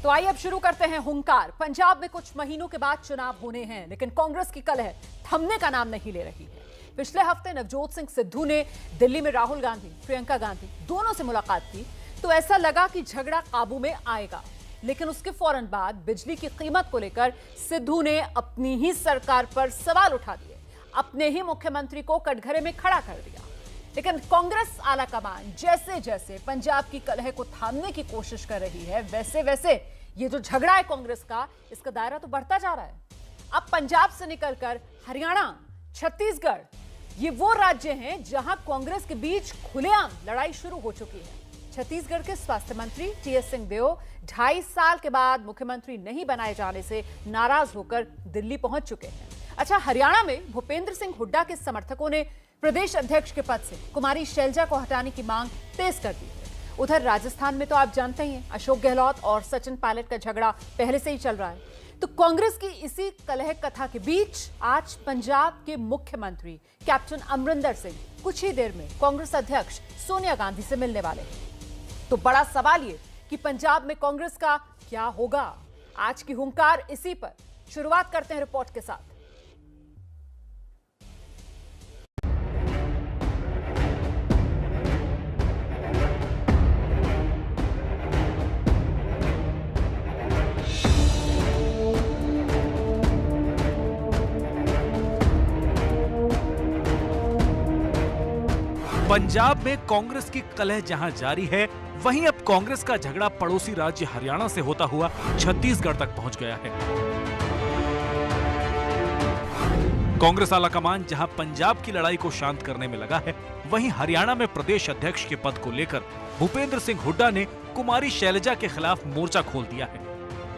तो आइए अब शुरू करते हैं हुंकार। पंजाब में कुछ महीनों के बाद चुनाव होने हैं, लेकिन कांग्रेस की कलह थमने का नाम नहीं ले रही है। पिछले हफ्ते नवजोत सिंह सिद्धू ने दिल्ली में राहुल गांधी, प्रियंका गांधी दोनों से मुलाकात की तो ऐसा लगा कि झगड़ा काबू में आएगा, लेकिन उसके फौरन बाद बिजली की कीमत को लेकर सिद्धू ने अपनी ही सरकार पर सवाल उठा दिए, अपने ही मुख्यमंत्री को कटघरे में खड़ा कर दिया। लेकिन कांग्रेस आलाकमान जैसे जैसे पंजाब की कलह को थामने की कोशिश कर रही है, वैसे वैसे ये जो झगड़ा है कांग्रेस का, इसका दायरा तो बढ़ता जा रहा है। अब पंजाब से निकलकर हरियाणा, छत्तीसगढ़, ये वो राज्य हैं जहां कांग्रेस के बीच खुलेआम लड़ाई शुरू हो चुकी है। छत्तीसगढ़ के स्वास्थ्य मंत्री टीएस सिंहदेव 2.5 साल के बाद मुख्यमंत्री नहीं बनाए जाने से नाराज होकर दिल्ली पहुंच चुके हैं। अच्छा, हरियाणा में भूपेंद्र सिंह हुड्डा के समर्थकों ने प्रदेश अध्यक्ष के पद से कुमारी शैलजा को हटाने की मांग तेज कर दी है। उधर राजस्थान में तो आप जानते ही हैं, अशोक गहलोत और सचिन पायलट का झगड़ा पहले से ही चल रहा है। तो कांग्रेस की इसी कलह कथा के बीच आज पंजाब के मुख्यमंत्री कैप्टन अमरिंदर सिंह कुछ ही देर में कांग्रेस अध्यक्ष सोनिया गांधी से मिलने वाले हैं। तो बड़ा सवाल ये कि पंजाब में कांग्रेस का क्या होगा। आज की हुंकार इसी पर। शुरुआत करते हैं रिपोर्ट के साथ। पंजाब में कांग्रेस की कलह जहां जारी है, वहीं अब कांग्रेस का झगड़ा पड़ोसी राज्य हरियाणा से होता हुआ छत्तीसगढ़ तक पहुंच गया है। कांग्रेस आलाकमान जहां पंजाब की लड़ाई को शांत करने में लगा है, वहीं हरियाणा में प्रदेश अध्यक्ष के पद को लेकर भूपेंद्र सिंह हुड्डा ने कुमारी शैलजा के खिलाफ मोर्चा खोल दिया है।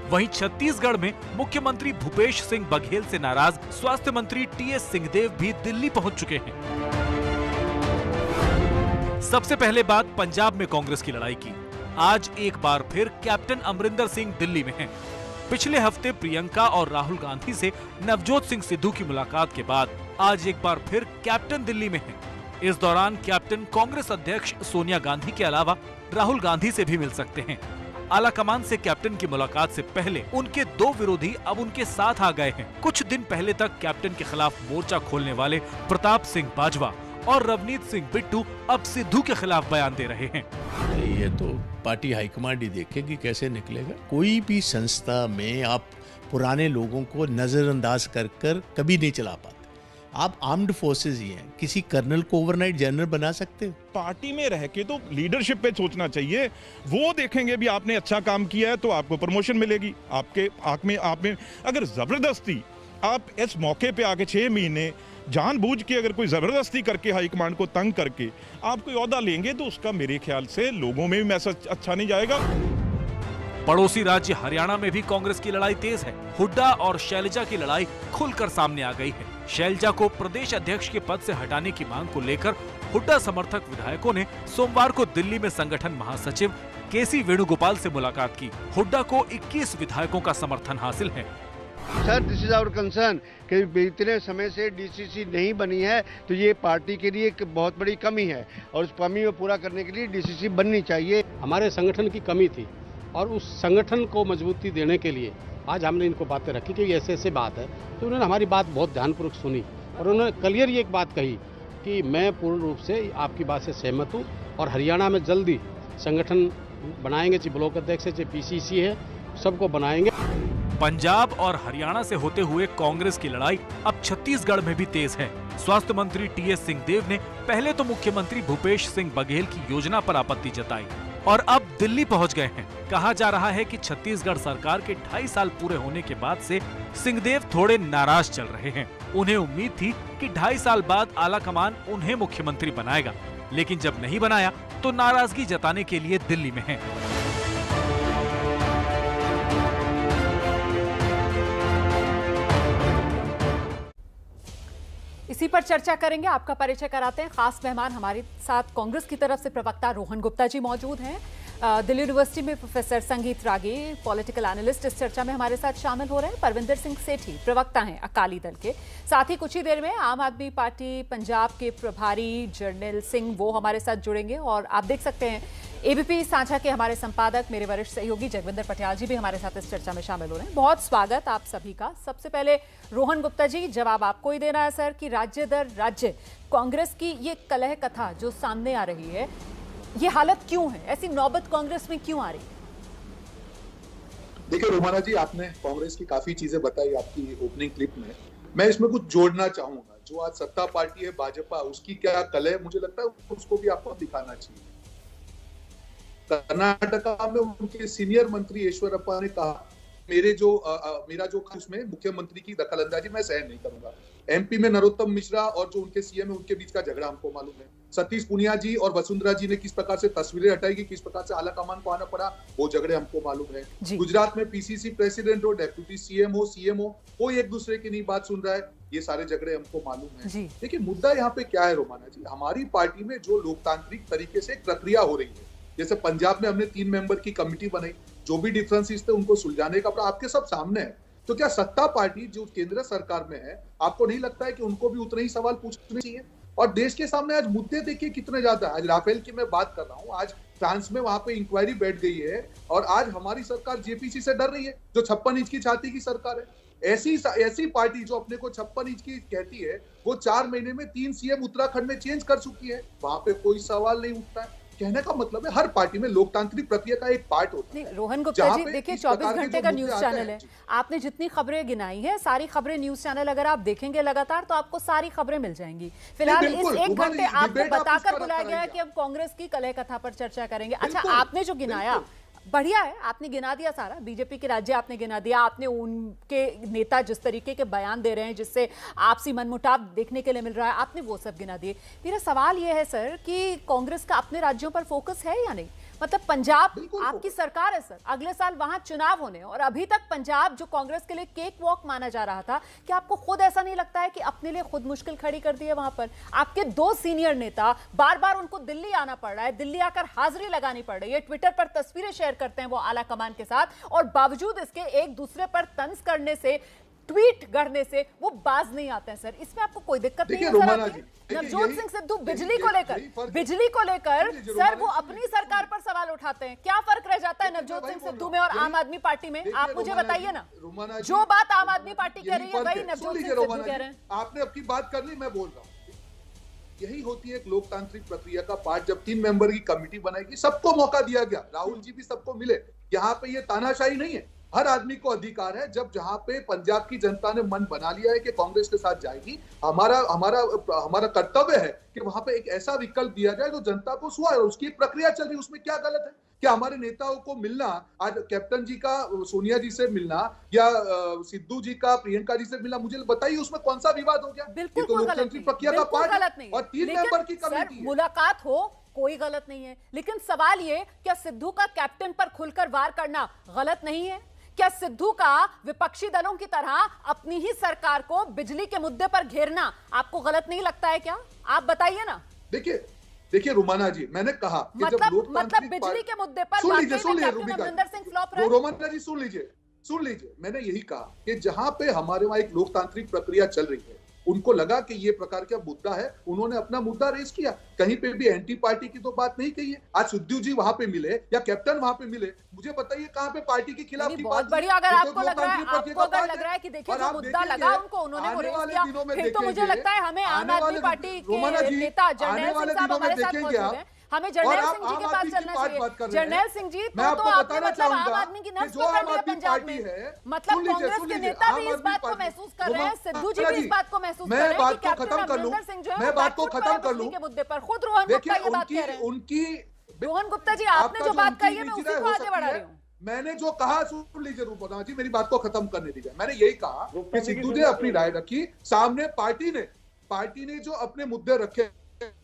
वहीं छत्तीसगढ़ में मुख्यमंत्री भूपेश सिंह बघेल से नाराज स्वास्थ्य मंत्री टीएस सिंहदेव भी दिल्ली पहुंच चुके हैं। सबसे पहले बात पंजाब में कांग्रेस की लड़ाई की। आज एक बार फिर कैप्टन अमरिंदर सिंह दिल्ली में हैं। पिछले हफ्ते प्रियंका और राहुल गांधी से नवजोत सिंह सिद्धू की मुलाकात के बाद आज एक बार फिर कैप्टन दिल्ली में हैं। इस दौरान कैप्टन कांग्रेस अध्यक्ष सोनिया गांधी के अलावा राहुल गांधी से भी मिल सकते हैं। आलाकमान से कैप्टन की मुलाकात से पहले उनके 2 विरोधी अब उनके साथ आ गए हैं। कुछ दिन पहले तक कैप्टन के खिलाफ मोर्चा खोलने वाले प्रताप सिंह बाजवा और रवनीत सिंह बिट्टू अब सिद्धू के खिलाफ बयान दे रहे हैं। ये तो पार्टी हाईकमांड ही देखेगी कैसे निकलेगा। कोई भी संस्था में आप पुराने लोगों को नजरअंदाज कर कर कभी नहीं चला पाते। आप आर्म्ड फोर्सेस ही हैं, किसी कर्नल को ओवरनाइट जनरल बना सकते हो? पार्टी में रह के तो लीडरशिप पे सोचना चाहिए। वो देखेंगे भी आपने अच्छा काम किया है तो आपको प्रमोशन मिलेगी। आपके आंख में आप में अगर जबरदस्ती आप इस मौके पे आके 6 महीने जानबूझ के अगर कोई जबरदस्ती करके हाईकमांड को तंग करके आप कोई ओहदा लेंगे तो उसका मेरे ख्याल से लोगों में भी मैसेज अच्छा नहीं जाएगा। पड़ोसी राज्य हरियाणा में भी कांग्रेस की लड़ाई तेज है। हुड्डा और शैलजा की लड़ाई खुलकर सामने आ गई है। शैलजा को प्रदेश अध्यक्ष के पद से हटाने की मांग को लेकर हुड्डा समर्थक विधायकों ने सोमवार को दिल्ली में संगठन महासचिव केसी वेणुगोपाल से मुलाकात की। हुड्डा को 21 विधायकों का समर्थन हासिल है। Sir, this is our concern कि इतने समय से डीसीसी नहीं बनी है तो ये पार्टी के लिए एक बहुत बड़ी कमी है और उस कमी को पूरा करने के लिए डीसीसी बननी चाहिए। हमारे संगठन की कमी थी और उस संगठन को मजबूती देने के लिए आज हमने इनको बातें रखी कि ऐसे ऐसे बात है। तो उन्होंने हमारी बात बहुत ध्यानपूर्वक सुनी और उन्होंने क्लियर ये एक बात कही कि मैं पूर्ण रूप से आपकी बात से सहमत हूँ और हरियाणा में जल्दी संगठन बनाएंगे। चाहे ब्लॉक अध्यक्ष है, चाहे पीसीसी है, सबको बनाएंगे। पंजाब और हरियाणा से होते हुए कांग्रेस की लड़ाई अब छत्तीसगढ़ में भी तेज है। स्वास्थ्य मंत्री टीएस सिंहदेव ने पहले तो मुख्यमंत्री भूपेश सिंह बघेल की योजना पर आपत्ति जताई और अब दिल्ली पहुंच गए हैं। कहा जा रहा है कि छत्तीसगढ़ सरकार के 2.5 साल पूरे होने के बाद से सिंहदेव थोड़े नाराज चल रहे हैं। उन्हें उम्मीद थी कि 2.5 साल बाद आलाकमान उन्हें मुख्यमंत्री बनाएगा, लेकिन जब नहीं बनाया तो नाराजगी जताने के लिए दिल्ली में है। इसी पर चर्चा करेंगे। आपका परिचय कराते हैं। खास मेहमान हमारे साथ कांग्रेस की तरफ से प्रवक्ता रोहन गुप्ता जी मौजूद हैं। दिल्ली यूनिवर्सिटी में प्रोफेसर संगीत रागी, पॉलिटिकल एनालिस्ट, इस चर्चा में हमारे साथ शामिल हो रहे हैं। परविंदर सिंह सेठी प्रवक्ता हैं अकाली दल के। साथ ही कुछ ही देर में आम आदमी पार्टी पंजाब के प्रभारी जर्नैल सिंह वो हमारे साथ जुड़ेंगे। और आप देख सकते हैं एबीपी साझा के हमारे संपादक, मेरे वरिष्ठ सहयोगी जगविंदर पटियाल जी भी हमारे साथ इस चर्चा में शामिल हो रहे हैं। बहुत स्वागत आप सभी का। सबसे पहले रोहन गुप्ता जी, जवाब आपको ही देना है सर कि राज्य दर राज्य कांग्रेस की ये कलह कथा जो सामने आ रही है, ये हालत क्यों है? ऐसी नौबत कांग्रेस में क्यों आ रही है? देखिए रोमाना जी, आपने कांग्रेस की काफी चीजें बताई आपकी ओपनिंग क्लिप में। मैं इसमें कुछ जोड़ना चाहूंगा। जो आज सत्ता पार्टी है भाजपा, उसकी क्या कलह, मुझे लगता है उसको भी आपको दिखाना चाहिए। कर्नाटका में उनके सीनियर मंत्री ईश्वरप्पा ने कहा मेरा जो उसमें मुख्यमंत्री की दखलंदाजी मैं सहन नहीं करूंगा। एमपी में नरोत्तम मिश्रा और जो उनके सीएम है उनके बीच का झगड़ा हमको मालूम है। सतीश पूनिया जी और वसुंधरा जी ने किस प्रकार से तस्वीरें हटाई, किस प्रकार से आला कमान को आना पड़ा, वो झगड़े हमको मालूम है। गुजरात में पीसीसी प्रेसिडेंट और डेप्यूटी सीएमओ कोई एक दूसरे की नहीं बात सुन रहा है, ये सारे झगड़े हमको मालूम है। देखिए मुद्दा यहाँ पे क्या है रोमाना जी, हमारी पार्टी में जो लोकतांत्रिक तरीके से प्रक्रिया हो रही है, जैसे पंजाब में हमने 3 मेंबर की कमेटी बनाई, जो भी डिफरेंसेस थे उनको सुलझाने का आपके सब सामने है। तो क्या सत्ता पार्टी जो केंद्र सरकार में है, आपको नहीं लगता है कि उनको भी उतने ही सवाल पूछने चाहिए? और देश के सामने आज मुद्दे देखिए कितने ज्यादा। आज राफेल की मैं बात कर रहा हूँ, आज फ्रांस में वहां पे इंक्वायरी बैठ गई है और आज हमारी सरकार जेपीसी से डर रही है, जो 56 इंच की छाती की सरकार है। ऐसी पार्टी जो अपने को 56 इंच की कहती है, वो 4 महीने में 3 सीएम उत्तराखंड में चेंज कर चुकी है। वहां पे कोई सवाल नहीं उठता है। कहने का मतलब है हर पार्टी में लोकतांत्रिक प्रक्रिया का एक पार्ट होता है। रोहन गुप्ता जी, देखिए 24 घंटे का न्यूज चैनल है, आपने जितनी खबरें गिनाई है सारी खबरें न्यूज चैनल अगर आप देखेंगे लगातार तो आपको सारी खबरें मिल जाएंगी। फिलहाल इस 1 घंटे आपको बताकर बुलाया गया है कि हम कांग्रेस की कलह कथा पर चर्चा करेंगे। अच्छा, आपने जो गिनाया बढ़िया है, आपने गिना दिया सारा, बीजेपी के राज्य आपने गिना दिया, आपने उनके नेता जिस तरीके के बयान दे रहे हैं जिससे आपसी मनमुटाव देखने के लिए मिल रहा है, आपने वो सब गिना दिए। मेरा सवाल ये है सर कि कांग्रेस का अपने राज्यों पर फोकस है या नहीं? मतलब पंजाब आपकी सरकार है सर, अगले साल वहां चुनाव होने, और अभी तक पंजाब जो कांग्रेस के लिए केक वॉक माना जा रहा था, क्या आपको खुद ऐसा नहीं लगता है कि अपने लिए खुद मुश्किल खड़ी कर दी है? वहां पर आपके 2 सीनियर नेता बार बार उनको दिल्ली आना पड़ रहा है, दिल्ली आकर हाजिरी लगानी पड़ रही है, ट्विटर पर तस्वीरें शेयर करते हैं वो आला कमान के साथ, और बावजूद इसके एक दूसरे पर तंज करने से, ट्वीट करने से वो बाज नहीं आते हैं सर। इसमें आपको कोई दिक्कत नहीं है? नवजोत सिंह सिद्धू बिजली को लेकर सर वो अपनी सरकार पर सवाल उठाते हैं। क्या फर्क रह जाता है नवजोत सिंह सिद्धू में और आम आदमी पार्टी में? आप मुझे बताइए ना। जो बात आम आदमी पार्टी कह रही है वही नवजोत सिंह सिद्धू कह रहे हैं। आपने अपनी बात कर ली, मैं बोल रहा हूँ। यही होती है एक लोकतांत्रिक प्रक्रिया का पार्ट। जब 3 मेंबर की कमेटी बनाएगी, सबको मौका दिया गया, राहुल जी भी सबको मिले। यहाँ पे ये तानाशाही नहीं है, हर आदमी को अधिकार है। जब जहां पे पंजाब की जनता ने मन बना लिया है कि कांग्रेस के साथ जाएगी, हमारा कर्तव्य है कि वहां पे एक ऐसा विकल्प दिया जाए जो जनता को सुहाए। उसकी एक प्रक्रिया चल रही है, उसमें क्या गलत है? क्या हमारे नेताओं को मिलना, आज कैप्टन जी का सोनिया जी से मिलना या सिद्धू जी का प्रियंका जी से मिलना, मुझे बताइए उसमें कौन सा विवाद हो गया? बिल्कुल तो लोकतांत्रिक प्रक्रिया का पार्ट है। और 3 मेंबर की कमेटी है, मुलाकात हो, कोई गलत नहीं है। लेकिन सवाल ये, क्या सिद्धू का कैप्टन पर खुलकर वार करना गलत नहीं है? क्या सिद्धू का विपक्षी दलों की तरह अपनी ही सरकार को बिजली के मुद्दे पर घेरना आपको गलत नहीं लगता है क्या? आप बताइए ना। देखिए रुमाना जी, मैंने कहा कि मतलब बिजली के मुद्दे पर कैप्टन अमरिंदर सिंह फ्लॉप रहे। रोमाना जी सुन लीजिए, मैंने यही कहा कि जहां पे हमारे वहां एक लोकतांत्रिक प्रक्रिया चल रही है, उनको लगा कि ये प्रकार का मुद्दा है, उन्होंने अपना मुद्दा रेज किया। कहीं पे भी एंटी पार्टी की तो बात नहीं कही है। आज सिद्धू जी वहां पे मिले या कैप्टन वहां पे मिले, मुझे बताइए कहां पे पार्टी के खिलाफ की बात? बढ़िया, अगर आपको लग रहा है कि देखिए जो मुद्दा लगा उनको उन्होंने वो रेज किया, फिर तो मुझे लगता है हमें आम आदमी पार्टी के नेता जर्नैल सिंह साहब हमारे साथ मौजूद हैं, हमें जर्नैल सिंह जी के पास चलना चाहिए। जर्नैल सिंह जी, तो आपने मतलब आम आदमी की नब्ज पकड़ लिया पंजाब में। मतलब कांग्रेस के नेता भी इस बात को महसूस कर रहे हैं, सिद्धू जी भी इस बात को महसूस कर रहे हैं कि कैप्टन अमरिंदर सिंह जो है मैं बात को खत्म कर लूं के मुद्दे पर खुद रोहन गुप्ता ये बात कह रहे हैं। रोहन गुप्ता जी, आपने जो बात कही है मैं उसी को आगे बढ़ा रही हूँ। मैंने जो कहा, सुन लीजिए रूपा जी, मेरी बात को खत्म करने दीजिए। मैंने यही कहा कि सिद्धू ने अपनी राय रखी, सामने पार्टी ने जो अपने मुद्दे रखे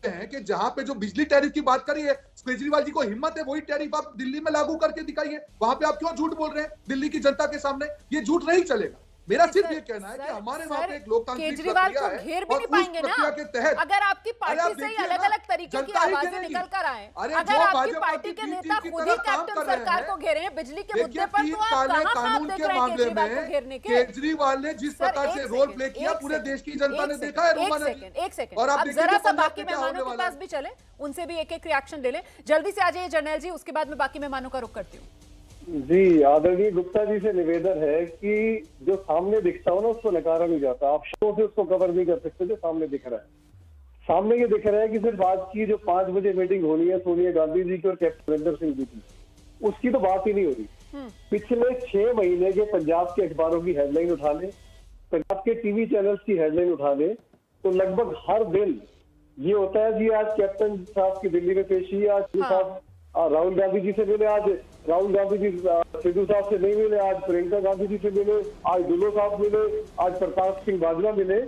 हैं कि जहां पे जो बिजली टैरिफ की बात करी है, केजरीवाल जी को हिम्मत है वही टैरिफ आप दिल्ली में लागू करके दिखाइए। वहां पे आप क्यों झूठ बोल रहे हैं दिल्ली की जनता के सामने? ये झूठ नहीं चलेगा। मेरा सिर्फ ये कहना है कि हमारे वहाँ पे एक लोकतांत्रिक केजरीवाल को प्रक्रिया घेर भी नहीं पाएंगे ना के तहत अगर आपकी पार्टी से अलग अलग तरीके की आवाजें निकल कर आए। अगर आपकी पार्टी के नेता खुद ही कैप्टन सरकार को घेरे हैं बिजली के मुद्दे पर, तो आप कहां कानून देख के रहे हैं मामले केजरीवाल को घेरने में के? केजरीवाल ने जिस प्रकार से रोल प्ले किया पूरे देश की जनता ने देखा है। एक सेकंड और आप जरा सा बाकी मेहमानों के पास भी चले, उनसे भी एक एक रिएक्शन ले लें। जल्दी से आ जाइए जर्नैल जी, उसके बाद मैं बाकी मेहमानों का रुख करती हूँ। जी, आदरणीय गुप्ता जी से निवेदन है कि जो सामने दिखता हो ना उसको नकारा नहीं जाता। आप शो से उसको कवर नहीं कर सकते। जो सामने दिख रहा है, सामने ये दिख रहा है कि सिर्फ आज की जो 5 बजे मीटिंग होनी है सोनिया गांधी जी की और कैप्टन अमरिंदर सिंह जी की, उसकी तो बात ही नहीं हो रही। पिछले 6 महीने के पंजाब के अखबारों की हेडलाइन उठा ले, पंजाब के टीवी चैनल्स की हेडलाइन उठा ले, तो लगभग हर दिन ये होता है जी आज कैप्टन साहब की दिल्ली में पेशी, आज साहब राहुल गांधी जी से मिले, आज राहुल गांधी जी सिद्धू साहब से नहीं मिले, आज प्रियंका गांधी जी से मिले, आज दुल्लो साहब मिले, आज प्रकाश सिंह बाजवा मिले।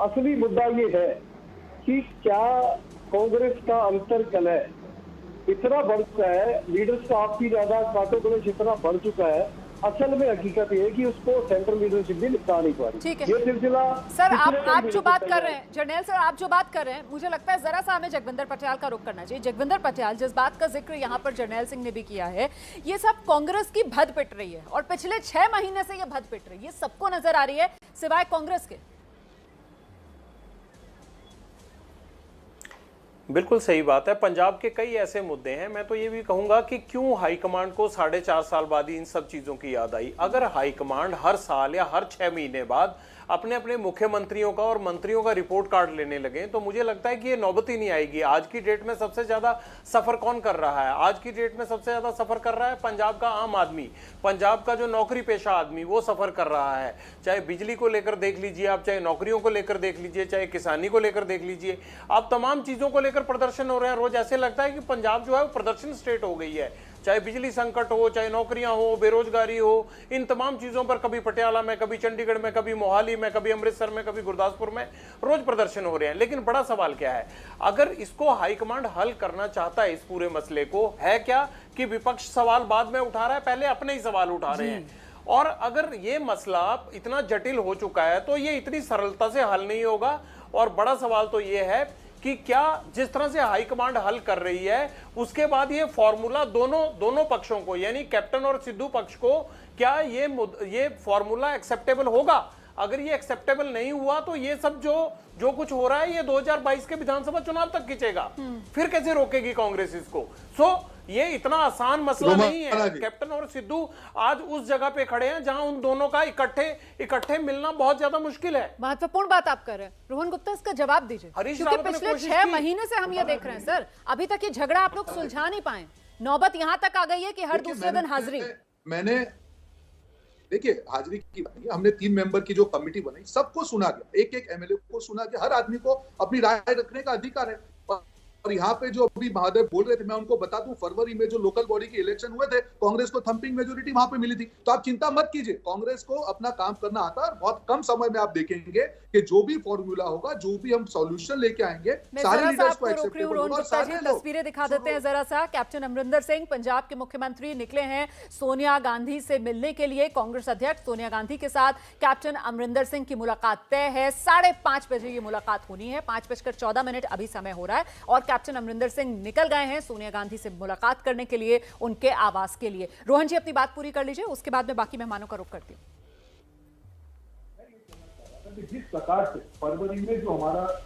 असली मुद्दा ये है कि क्या कांग्रेस का अंतर कलह इतना बढ़ चुका है, लीडर्स का आपकी ज्यादा कांटो कलश इतना बढ़ चुका है, असल में हकीकत ये है कि उसको सेंट्रल लीडरशिप भी निपटा नहीं पा रही। ये सिलसिला सर आप जो बात कर रहे हैं, जर्नैल सर आप जो बात कर रहे हैं, मुझे लगता है जरा सा हमें जगविंदर पटियाल का रुख करना चाहिए। जगविंदर पटियाल, जिस बात का जिक्र यहाँ पर जर्नैल सिंह ने भी किया है, ये सब कांग्रेस की भद पिट रही है और पिछले 6 महीने से ये भद पिट रही है, सबको नजर आ रही है सिवाय कांग्रेस के। बिल्कुल सही बात है। पंजाब के कई ऐसे मुद्दे हैं, मैं तो ये भी कहूंगा कि क्यों हाईकमांड को 4.5 साल बाद ही इन सब चीजों की याद आई। अगर हाईकमांड हर साल या हर 6 महीने बाद अपने अपने मुख्यमंत्रियों का और मंत्रियों का रिपोर्ट कार्ड लेने लगे तो मुझे लगता है कि ये नौबत ही नहीं आएगी। आज की डेट में सबसे ज्यादा सफर कौन कर रहा है? आज की डेट में सबसे ज्यादा सफर कर रहा है पंजाब का आम आदमी, पंजाब का जो नौकरी पेशा आदमी वो सफर कर रहा है। चाहे बिजली को लेकर देख लीजिए आप, चाहे नौकरियों को लेकर देख लीजिए, चाहे किसानी को लेकर देख लीजिए, आप तमाम चीजों को लेकर प्रदर्शन हो रहे हैं। रोज ऐसे लगता है कि पंजाब जो है वो प्रदर्शन स्टेट हो गई है। चाहे बिजली संकट हो, चाहे नौकरियां हो, बेरोजगारी हो, इन तमाम चीजों पर कभी पटियाला में, कभी चंडीगढ़ में, कभी मोहाली में, कभी अमृतसर में, कभी गुरदासपुर में रोज प्रदर्शन हो रहे हैं। लेकिन बड़ा सवाल क्या है, अगर इसको हाईकमांड हल करना चाहता है, इस पूरे मसले को, है क्या कि विपक्ष सवाल बाद में उठा रहा है, पहले अपने ही सवाल उठा रहे हैं। और अगर ये मसला इतना जटिल हो चुका है तो ये इतनी सरलता से हल नहीं होगा। और बड़ा सवाल तो ये है कि क्या जिस तरह से हाईकमांड हल कर रही है उसके बाद ये फॉर्मूला दोनों पक्षों को, यानी कैप्टन और सिद्धू पक्ष को, क्या ये फॉर्मूला एक्सेप्टेबल होगा? अगर ये एक्सेप्टेबल नहीं हुआ तो ये सब जो कुछ हो रहा है ये 2022 के विधानसभा चुनाव तक खींचेगा। फिर कैसे रोकेगी कांग्रेस इसको? ये इतना आसान मसला नहीं है। कैप्टन और सिद्धू आज उस जगह पे खड़े हैं जहां उन दोनों का इकट्ठे मिलना बहुत ज्यादा मुश्किल है। महत्वपूर्ण बात आप कर रहे हैं। रोहन गुप्ता, इसका जवाब दीजिए, क्योंकि पिछले 6 महीने से हम ये देख रहे हैं सर, अभी तक ये झगड़ा आप लोग सुलझा नहीं पाए। नौबत यहां तक आ गई है कि हर दूसरे दिन हाजिरी। मैंने देखिए हाजिरी की हमने 3 मेंबर की जो कमेटी बनाई, सबको सुना गया, एक एमएलए को सुना गया, हर आदमी को अपनी राय रखने का अधिकार है। और यहाँ पे जो अभी महादेव बोल रहे थे, मैं उनको बता दूं, फरवरी में जो लोकल बॉडी के इलेक्शन हुए थे, कांग्रेस को थंपिंग मेजोरिटी वहां पे मिली थी। तो आप चिंता मत कीजिए, कांग्रेस को अपना काम करना आता है। बहुत कम समय में आप देखेंगे कि जो भी फॉर्मूला होगा, जो भी हम सॉल्यूशन लेके आएंगे, सारे लीडर्स को एक्सेप्टेबल होगा। तस्वीरें दिखा देते हैं जरा सा। कैप्टन अमरिंदर सिंह, पंजाब के मुख्यमंत्री, निकले हैं सोनिया गांधी से मिलने के लिए। कांग्रेस अध्यक्ष सोनिया गांधी के साथ कैप्टन अमरिंदर सिंह की मुलाकात तय है। 5:30 बजे ये मुलाकात होनी है। 5:14 अभी समय हो रहा है और कैप्टन अमरिंदर सिंह निकल गए हैं सोनिया गांधी से मुलाकात करने के लिए, उनके आवास के लिए। रोहन जी अपनी बात पूरी कर लीजिए, उसके बाद मैं बाकी मेहमानों का रुख करती हूँ। जिस प्रकार से फरवरी में जो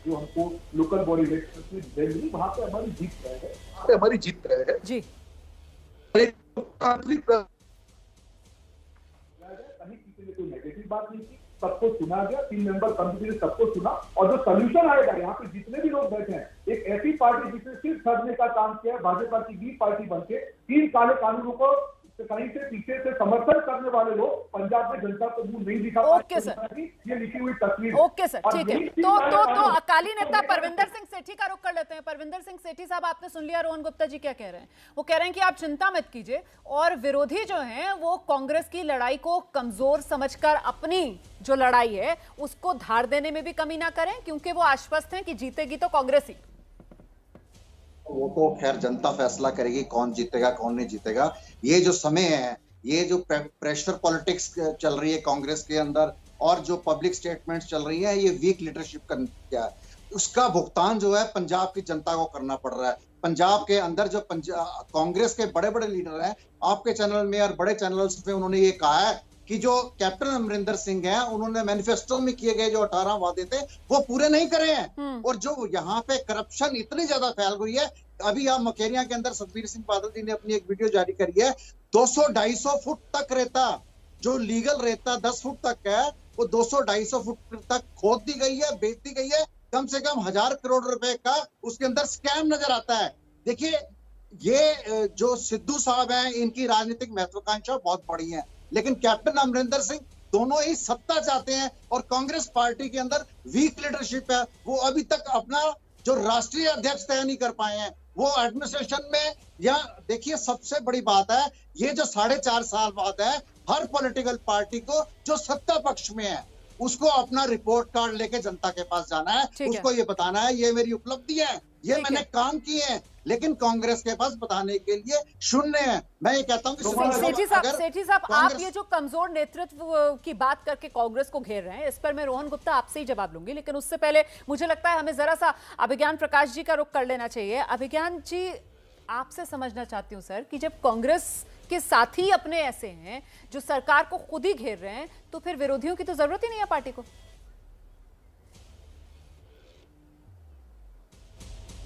हमको लोकल बॉडी इलेक्शन वहां पे हमारी जीत रहे हैं, हमारी जीत रहे हैं जी। कहीं किसी ने कोई नेगेटिव बात नहीं की, सबको सुना गया, 3 मेंबर कमेटी ने सबको सुना और जो सोल्यूशन आएगा, यहाँ पे जितने भी लोग बैठे हैं, एक ऐसी पार्टी जिसने सिर्फ सदने का काम किया है, भाजपा की बी पार्टी बनके 3 काले कानूनों को कहीं से पीछे से समर्थन करने वाले लोग पंजाब में जनता को मुंह नहीं दिखा ओके सर, ये लिखी हुई तस्वीर। ओके सर, ठीक है। तो अकाली नेता परविंदर सिंह सेठी का रुख कर लेते हैं। परविंदर सिंह सेठी साहब, आपने सुन लिया रोहन गुप्ता जी क्या कह रहे हैं। वो कह रहे हैं कि आप चिंता मत कीजिए और विरोधी जो हैं वो कांग्रेस की लड़ाई को कमजोर समझकर अपनी जो लड़ाई है उसको धार देने में भी कमी ना करें, क्योंकि वो आश्वस्त हैं कि जीतेगी तो कांग्रेस ही। वो तो खैर जनता फैसला करेगी कौन जीतेगा कौन नहीं जीतेगा। ये जो समय है, ये जो प्रेशर पॉलिटिक्स चल रही है कांग्रेस के अंदर, और जो पब्लिक स्टेटमेंट्स चल रही हैं, ये वीक लीडरशिप का क्या है, उसका भुगतान जो है पंजाब की जनता को करना पड़ रहा है। पंजाब के अंदर जो कांग्रेस के बड़े बड़े लीडर हैं, आपके चैनल में और बड़े चैनल्स पे उन्होंने ये कहा है कि जो कैप्टन अमरिंदर सिंह हैं, उन्होंने मैनिफेस्टो में किए गए जो 18 वादे थे वो पूरे नहीं करे हैं। और जो यहाँ पे करप्शन इतनी ज्यादा फैल गई है, अभी आप मकेरिया के अंदर सतबीर सिंह बादल जी ने अपनी एक वीडियो जारी करी है, 200-250 फुट तक रेता, जो लीगल रेता 10 फुट तक है, वो 200-250 फुट तक खोद दी गई है, बेच दी गई है। कम से कम 1000 करोड़ रुपए का उसके अंदर स्कैम नजर आता है। देखिए, ये जो सिद्धू साहब हैं, इनकी राजनीतिक महत्वाकांक्षा बहुत बड़ी है, लेकिन कैप्टन अमरिंदर सिंह दोनों ही सत्ता चाहते हैं और कांग्रेस पार्टी के अंदर वीक लीडरशिप है। वो अभी तक अपना जो राष्ट्रीय अध्यक्ष तय नहीं कर पाए हैं, वो एडमिनिस्ट्रेशन में, या देखिए सबसे बड़ी बात है, ये जो 4.5 साल बाद है, हर पॉलिटिकल पार्टी को जो सत्ता पक्ष में है उसको अपना रिपोर्ट कार्ड लेके जनता के पास जाना है, उसको ये बताना है ये मेरी उपलब्धि है, ये मैंने काम किए हैं, लेकिन कांग्रेस के पास बताने के लिए शून्य है। मैं ये कहता हूँ कि सेठी साहब, आप ये जो कमजोर नेतृत्व की बात करके कांग्रेस को घेर रहे हैं, इस पर मैं रोहन गुप्ता आपसे ही जवाब लूंगी, लेकिन उससे पहले मुझे लगता है हमें जरा सा अभिज्ञान प्रकाश जी का रुख कर लेना चाहिए। अभिज्ञान जी, आपसे समझना चाहती हूँ सर कि जब कांग्रेस के साथी अपने ऐसे हैं जो सरकार को खुद ही घेर रहे हैं, तो फिर विरोधियों की तो जरूरत ही नहीं है पार्टी को।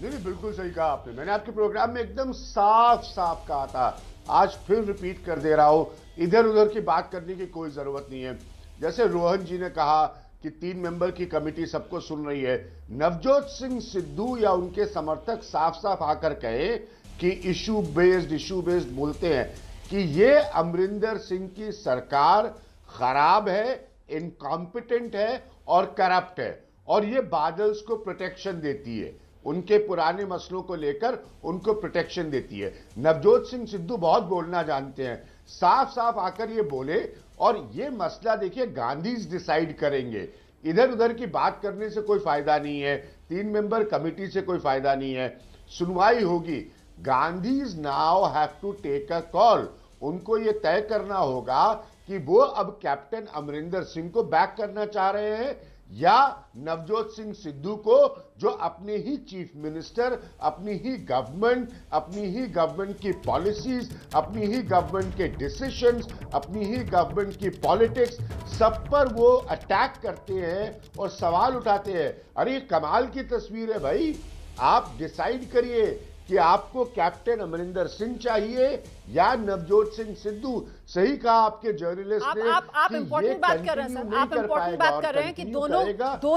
नहीं, बिल्कुल सही कहा आपने। मैंने आपके प्रोग्राम में एकदम साफ साफ कहा था, आज फिर रिपीट कर दे रहा हूं, इधर उधर की बात करने की कोई जरूरत नहीं है। जैसे रोहन जी ने कहा कि 3 मेंबर की कमेटी सबको सुन रही है, नवजोत सिंह सिद्धू या उनके समर्थक साफ साफ आकर कहे कि इशू बेस्ड बोलते हैं कि ये अमरिंदर सिंह की सरकार खराब है, इनकॉम्पिटेंट है और करप्ट है, और ये बादल्स को प्रोटेक्शन देती है, उनके पुराने मसलों को लेकर उनको प्रोटेक्शन देती है। नवजोत सिंह सिद्धू बहुत बोलना जानते हैं, साफ साफ आकर ये बोले, और ये मसला देखिए गांधीज डिसाइड करेंगे, इधर उधर की बात करने से कोई फायदा नहीं है, 3 मेंबर कमेटी से कोई फायदा नहीं है, सुनवाई होगी। Gandhis now have to take a call, उनको ये तय करना होगा कि वो अब कैप्टन अमरिंदर सिंह को बैक करना चाह रहे हैं या नवजोत सिंह सिद्धू को, जो अपने ही चीफ मिनिस्टर, अपनी ही गवर्नमेंट की पॉलिसीज, अपनी ही गवर्नमेंट के डिसीजंस, अपनी ही गवर्नमेंट की पॉलिटिक्स, सब पर वो अटैक करते हैं और सवाल उठाते हैं। अरे कमाल की तस्वीर है भाई, आप डिसाइड करिए कि आपको कैप्टन अमरिंदर सिंह चाहिए या नवजोत सिंह सिद्धू। सही कहा आपके जर्नलिस्ट ने, आप इंपॉर्टेंट बात कर रहे हैं सर, आप इंपॉर्टेंट बात कर रहे हैं कि दोनों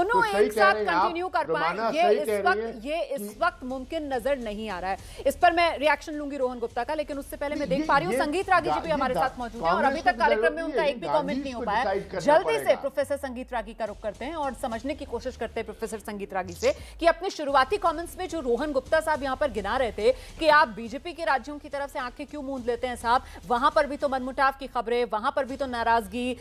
तो एक साथ कंटिन्यू कर पाए, ये इस वक्त मुमकिन नजर नहीं आ रहा है। इस पर मैं रिएक्शन लूंगी रोहन गुप्ता का, लेकिन उससे पहले मैं देख पा रही हूँ संगीत रागी जी भी हमारे साथ मौजूद है और अभी तक कार्यक्रम में उनका एक भी कमेंट नहीं हो पाया। जल्दी से प्रोफेसर संगीत रागी का रुख करते हैं और समझने की कोशिश करते हैं प्रोफेसर संगीत रागी से कि अपने शुरुआती कमेंट्स में जो रोहन गुप्ता साहब यहाँ पर गिना रहे थे कि आप बीजेपी के राज्यों की तरफ से आंखें क्यों मूंद लेते हैं साहब, वहां पर भी तो मनमुटाव की खबरें, वहां पर भी तो नाराजगी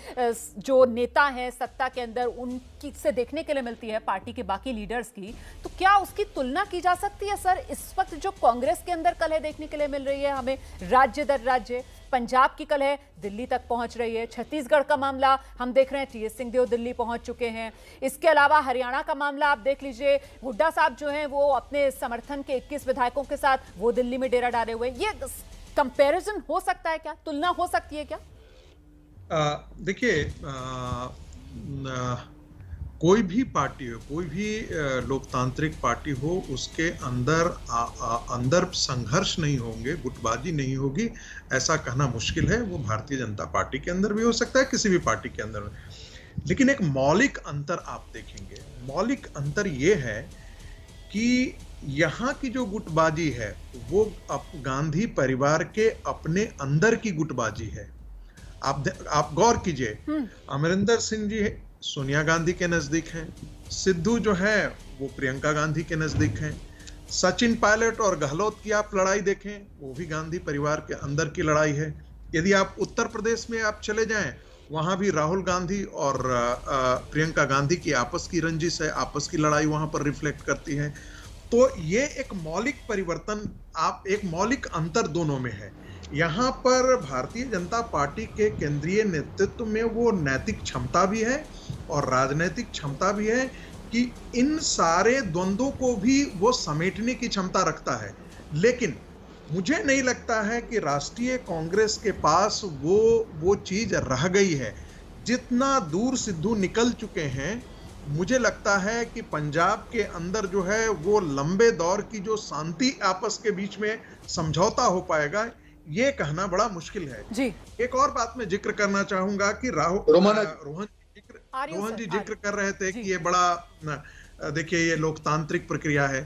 जो नेता है सत्ता के अंदर उनकी से देखने के लिए मिलती है पार्टी के बाकी लीडर्स की, तो क्या उसकी तुलना की जा सकती है सर इस वक्त जो कांग्रेस के अंदर कलह देखने के लिए मिल रही है हमें राज्य दर राज्य? पंजाब की कलह दिल्ली तक पहुंच रही है, छत्तीसगढ़ का मामला हम देख रहे हैं टीएस सिंहदेव दिल्ली पहुंच चुके हैं, इसके अलावा हरियाणा का मामला आप देख लीजिए, हुड्डा साहब जो हैं वो अपने समर्थन के 21 विधायकों के साथ वो दिल्ली में डेरा डाले हुए। ये कंपैरिजन हो सकता है क्या, तुलना हो सकती है क्या? देखिए, कोई भी पार्टी हो, कोई भी लोकतांत्रिक पार्टी हो, उसके अंदर संघर्ष नहीं होंगे, गुटबाजी नहीं होगी, ऐसा कहना मुश्किल है। वो भारतीय जनता पार्टी के अंदर भी हो सकता है, किसी भी पार्टी के अंदर। लेकिन एक मौलिक अंतर आप देखेंगे, मौलिक अंतर ये है कि यहाँ की जो गुटबाजी है वो गांधी परिवार के अपने अंदर की गुटबाजी है। आप गौर कीजिए, अमरिंदर सिंह जी सोनिया गांधी के नजदीक हैं, सिद्धू जो है वो प्रियंका गांधी के नजदीक हैं, सचिन पायलट और गहलोत की आप लड़ाई देखें, वो भी गांधी परिवार के अंदर की लड़ाई है। यदि आप उत्तर प्रदेश में आप चले जाएं, वहां भी राहुल गांधी और प्रियंका गांधी की आपस की रंजिश है, आपस की लड़ाई वहां पर रिफ्लेक्ट करती है। तो ये एक मौलिक परिवर्तन, आप एक मौलिक अंतर दोनों में है। यहाँ पर भारतीय जनता पार्टी के केंद्रीय नेतृत्व में वो नैतिक क्षमता भी है और राजनीतिक क्षमता भी है कि इन सारे द्वंद्वों को भी वो समेटने की क्षमता रखता है। लेकिन मुझे नहीं लगता है कि राष्ट्रीय कांग्रेस के पास वो चीज रह गई है। जितना दूर सिद्धू निकल चुके हैं, मुझे लगता है कि पंजाब के अंदर जो है वो लंबे दौर की जो शांति आपस के बीच में समझौता हो पाएगा, ये कहना बड़ा मुश्किल है जी। एक और बात मैं जिक्र करना चाहूंगा कि रोहन जी जिक्र कर रहे थे कि ये बड़ा, देखिए ये लोकतांत्रिक प्रक्रिया है।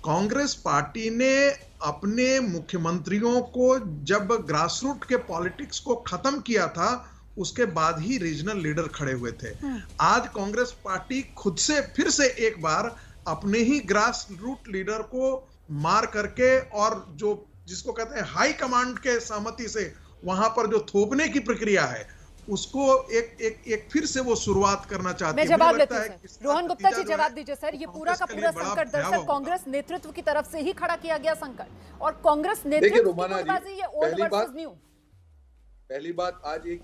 कांग्रेस पार्टी ने अपने मुख्यमंत्रियों को जब ग्रासरूट के पॉलिटिक्स को खत्म किया था, उसके बाद ही रीजनल लीडर खड़े हुए थे। आज कांग्रेस पार्टी खुद से फिर से एक बार अपने ही ग्रास रूट लीडर को मार करके और जो जिसको कहते हैं हाई कमांड के सहमति से वहां पर जो थोपने की प्रक्रिया है, उसको एक फिर से वो शुरुआत करना चाहती है। मैं जवाब लेता हूं सर। रोहन गुप्ता जी जवाब दीजिए सर। ये पूरा का पूरा संकट दरअसल कांग्रेस नेतृत्व की तरफ से ही खड़ा किया गया संकट, और कांग्रेस नेतृत्व की ये ओल्ड वर्सेस न्यू। पहली बात, आज एक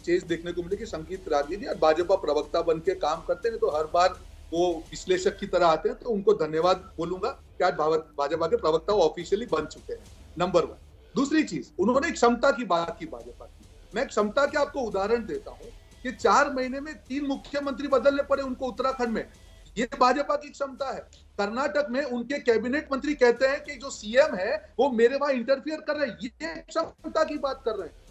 चीज देखने को मिली कि संगीत राजी जी भाजपा प्रवक्ता बन के काम करते हैं, तो हर बार वो विश्लेषक की तरह आते हैं, तो उनको धन्यवाद बोलूंगा कि आज भाजपा के प्रवक्ता ऑफिशियली बन चुके हैं, नंबर 1। दूसरी चीज, उन्होंने क्षमता की बात की भाजपा की। मैं क्षमता के आपको उदाहरण देता हूं कि 4 महीने में 3 मुख्यमंत्री बदलने पड़े उनको उत्तराखंड में। ये भाजपा की क्षमता है। कर्नाटक में उनके कैबिनेट मंत्री कहते हैं कि जो सीएम है वो मेरे वहां इंटरफियर कर रहे हैं। ये क्षमता की बात कर रहे हैं।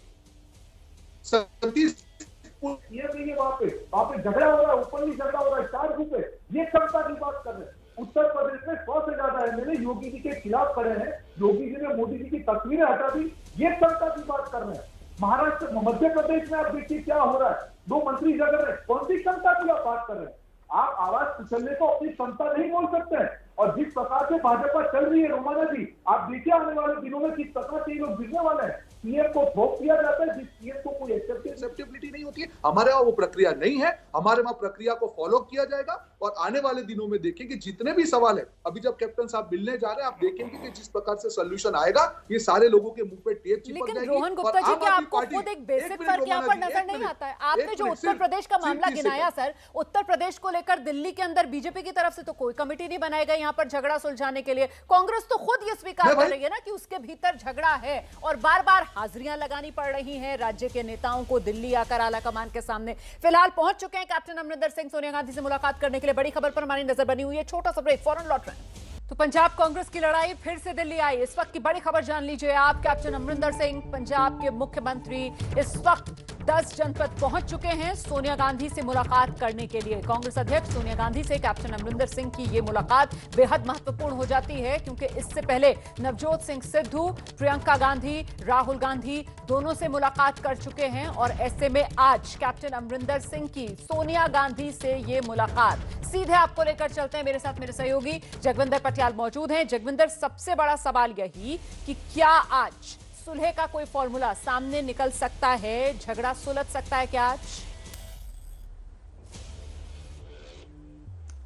वहां पे झगड़ा हो रहा है, ऊपर भी झगड़ा हो रहा है, 4 ग्रुप है, ये क्षमता की बात कर रहे हैं। उत्तर प्रदेश में 100 से ज्यादा एमएलए योगी जी के खिलाफ खड़े हैं, योगी जी ने मोदी जी की तस्वीरें हटा दी, ये क्षमता की बात कर रहे हैं। महाराष्ट्र, मध्य प्रदेश में आप देखिए क्या हो रहा है, 2 मंत्री झगड़ रहे हैं, कौन सी क्षमता की आप बात कर रहे हैं? आप आवाज कुचलने को अपनी क्षमता नहीं बोल सकते हैं। और जिस प्रकार से भाजपा चल रही है रोमाना जी, आप देखिए आने वाले दिनों में किस प्रकार से ये लोग गिरने वाले हैं। सीएम को थोप दिया जाता है, जिस सीएम को कोई एक्सेप्टेबिलिटी नहीं होती है। हमारे वहां वो प्रक्रिया नहीं है, हमारे वहां प्रक्रिया को फॉलो किया जाएगा। और आने वाले दिनों में देखेंगे जितने भी सवाल है, अभी जब कैप्टन साहब मिलने जा रहे हैं, आप देखेंगे कि जिस प्रकार से सोल्यूशन आएगा, ये सारे लोगों के मुंह पे टेप चिपक जाएगी। रोहन गुप्ता जी, क्या आपको खुद एक बेसिक फर्क यहाँ पर नजर नहीं आता है? आपने जो उत्तर प्रदेश का मामला गिनाया सर, उत्तर प्रदेश को लेकर दिल्ली के अंदर बीजेपी की तरफ से तो कोई कमेटी नहीं बनाई गई यहाँ पर झगड़ा सुलझाने के लिए। कांग्रेस तो खुद ये स्वीकार कर रही है ना कि उसके भीतर झगड़ा है, और बार बार हाजिरियां लगानी पड़ रही हैं राज्य के नेताओं को दिल्ली आकर आला कमान के सामने। फिलहाल पहुंच चुके हैं कैप्टन अमरिंदर सिंह सोनिया गांधी से मुलाकात करने के लिए। बड़ी खबर पर हमारी नजर बनी हुई है, छोटा सा ब्रेक, फौरन लौट रहे हैं। तो पंजाब कांग्रेस की लड़ाई फिर से दिल्ली आई। इस वक्त की बड़ी खबर जान लीजिए आप। कैप्टन अमरिंदर सिंह, पंजाब के मुख्यमंत्री, इस वक्त 10 जनपद पहुंच चुके हैं सोनिया गांधी से मुलाकात करने के लिए। कांग्रेस अध्यक्ष सोनिया गांधी से कैप्टन अमरिंदर सिंह की ये मुलाकात बेहद महत्वपूर्ण हो जाती है, क्योंकि इससे पहले नवजोत सिंह सिद्धू, प्रियंका गांधी, राहुल गांधी दोनों से मुलाकात कर चुके हैं। और ऐसे में आज कैप्टन अमरिंदर सिंह की सोनिया गांधी से ये मुलाकात। सीधे आपको लेकर चलते हैं, मेरे साथ मेरे सहयोगी जगविंदर पटियाल मौजूद हैं। जगविंदर, सबसे बड़ा सवाल यही कि क्या आज सुलह का कोई फॉर्मूला सामने निकल सकता है? झगड़ा सुलझ सकता है क्या आज?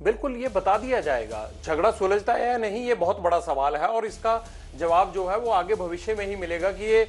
बिल्कुल, ये बता दिया जाएगा। झगड़ा सुलझता है या नहीं, ये बहुत बड़ा सवाल है, और इसका जवाब जो है वो आगे भविष्य में ही मिलेगा कि ये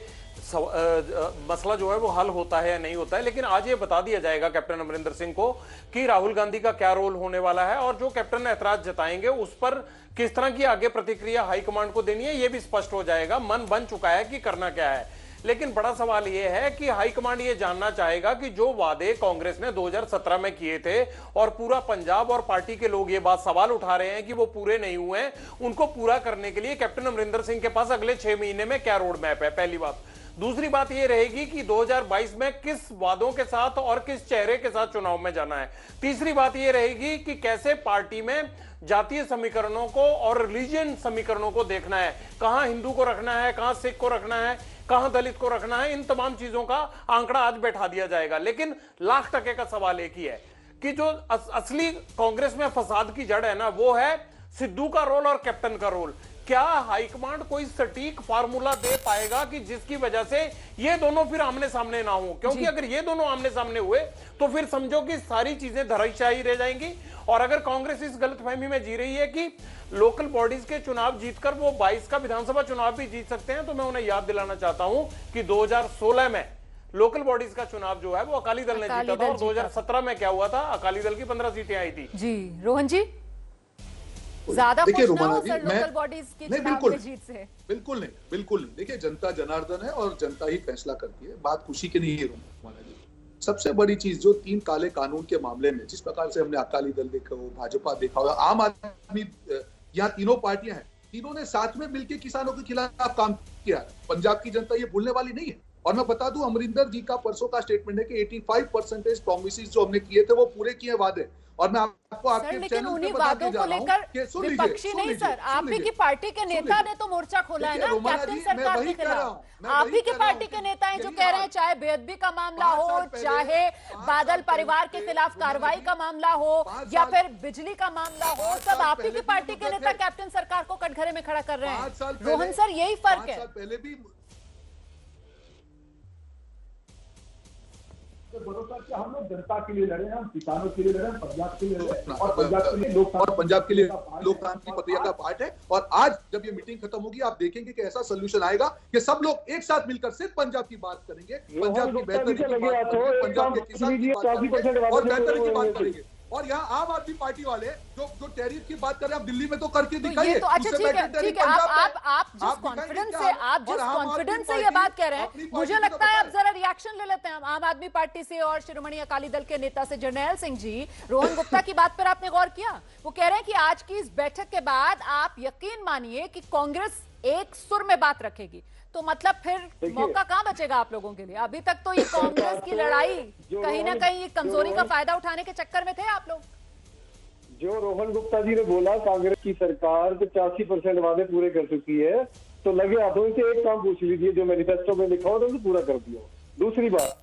मसला जो है वो हल होता है या नहीं होता है। लेकिन आज ये बता दिया जाएगा कैप्टन अमरिंदर सिंह को कि राहुल गांधी का क्या रोल होने वाला है, और जो कैप्टन ऐतराज जताएंगे उस पर किस तरह की आगे प्रतिक्रिया हाईकमांड को देनी है, ये भी स्पष्ट हो जाएगा। मन बन चुका है कि करना क्या है। लेकिन बड़ा सवाल यह है कि हाईकमांड ये जानना चाहेगा कि जो वादे कांग्रेस ने 2017 में किए थे, और पूरा पंजाब और पार्टी के लोग ये बात सवाल उठा रहे हैं कि वो पूरे नहीं हुए हैं, उनको पूरा करने के लिए कैप्टन अमरिंदर सिंह के पास अगले 6 महीने में क्या रोड मैप है, पहली बात। दूसरी बात यह रहेगी कि 2022 में किस वादों के साथ और किस चेहरे के साथ चुनाव में जाना है। तीसरी बात यह रहेगी कि कैसे पार्टी में जातीय समीकरणों को और रिलीजियन समीकरणों को देखना है, कहां हिंदू को रखना है, कहां सिख को रखना है, कहां दलित को रखना है। इन तमाम चीजों का आंकड़ा आज बैठा दिया जाएगा। लेकिन लाख टके का सवाल एक ही है कि जो असली कांग्रेस में फसाद की जड़ है ना, वो है सिद्धू का रोल और कैप्टन का रोल। क्या हाईकमांड कोई सटीक फार्मूला दे पाएगा कि जिसकी वजह से ये दोनों फिर आमने सामने ना हो? क्योंकि अगर ये दोनों आमने सामने हुए तो फिर समझो कि सारी चीजें धराशायी रह जाएंगी। और अगर कांग्रेस इस गलतफहमी में जी रही है कि लोकल बॉडीज के चुनाव जीतकर वो 22 का विधानसभा चुनाव भी जीत सकते हैं, तो मैं उन्हें याद दिलाना चाहता हूं कि 2016 में लोकल बॉडीज का चुनाव जो है वो अकाली दल ने जीता था, और 2017 में क्या हुआ था, अकाली दल की 15 सीटें आई थी। जी रोहन जी, ज्यादा देखिए खुश ना हो रोमाना जी, सर मैं लोकल बॉडीज की नहीं, चुनाव बिल्कुल में जीत से? बिल्कुल नहीं। देखिए जनता जनार्दन है और जनता ही फैसला करती है, बात खुशी की नहीं है रोमाना जी। सबसे बड़ी चीज जो 3 काले कानून के मामले में जिस प्रकार से हमने अकाली दल देखा हो, भाजपा देखा हो, आम आदमी, यहाँ तीनों पार्टियां हैं, तीनों ने साथ में मिलकर किसानों के खिलाफ काम किया। पंजाब की जनता ये भूलने वाली नहीं है। और मैं बता दूं, अमरिंदर जी का परसों का स्टेटमेंट है कि 85% प्रोमिसेस जो हमने किए थे वो पूरे किए वादे। और मैं आपको आपके लेकिन उन्हीं वादों को लेकर विपक्षी नहीं सर, आप ही की पार्टी के नेता ने तो मोर्चा खोला है ना कैप्टन सरकार के खिलाफ। आप ही की पार्टी के नेता हैं जो कह रहे हैं चाहे बेअदबी का मामला हो, चाहे बादल परिवार के खिलाफ कार्रवाई का मामला हो, या फिर बिजली का मामला हो, सब आप ही की पार्टी के नेता कैप्टन सरकार को कटघरे में खड़ा कर रहे हैं। रोहन सर, यही फर्क है। पहले भी भरोसा कि हम लोग जनता के लिए लड़े, हम किसानों के लिए लड़े, पंजाब के लिए लड़े, और पंजाब के लिए लोकतंत्र की प्रक्रिया का पार्ट है। और आज जब ये मीटिंग खत्म होगी आप देखेंगे कि ऐसा सोल्यूशन आएगा कि सब लोग एक साथ मिलकर सिर्फ पंजाब की बात करेंगे, पंजाब की बेहतरी की बात करेंगे, पंजाब के किसान की बात करेंगे और बेहतरी की बात करेंगे। और यहाँ आम आदमी पार्टी वाले जो टैरिफ की बात कर रहे हैं, आप दिल्ली में तो करके दिखाइए। तो अच्छा ठीक है, आप जिस कॉन्फिडेंस से ये बात कह रहे हैं, मुझे लगता है आप जरा रिएक्शन ले लेते हैं आम आदमी पार्टी से और शिरोमणि अकाली दल के नेता से। जरनैल सिंह जी, रोहन गुप्ता की बात पर आपने गौर किया? वो कह रहे हैं कि आज की इस बैठक के बाद आप यकीन मानिए कि कांग्रेस एक सुर में बात रखेगी। तो मतलब फिर मौका कहां बचेगा आप लोगों के लिए? अभी तक तो ये कांग्रेस की लड़ाई कहीं ना कहीं कमजोरी का फायदा उठाने के चक्कर में थे आप लोग। जो रोहन गुप्ता जी ने बोला कांग्रेस की सरकार 85% वादे पूरे कर चुकी है, तो लगे हाथों से एक काम पूछ लीजिए जो मैनिफेस्टो में लिखा हो तो पूरा कर दिया। दूसरी बात,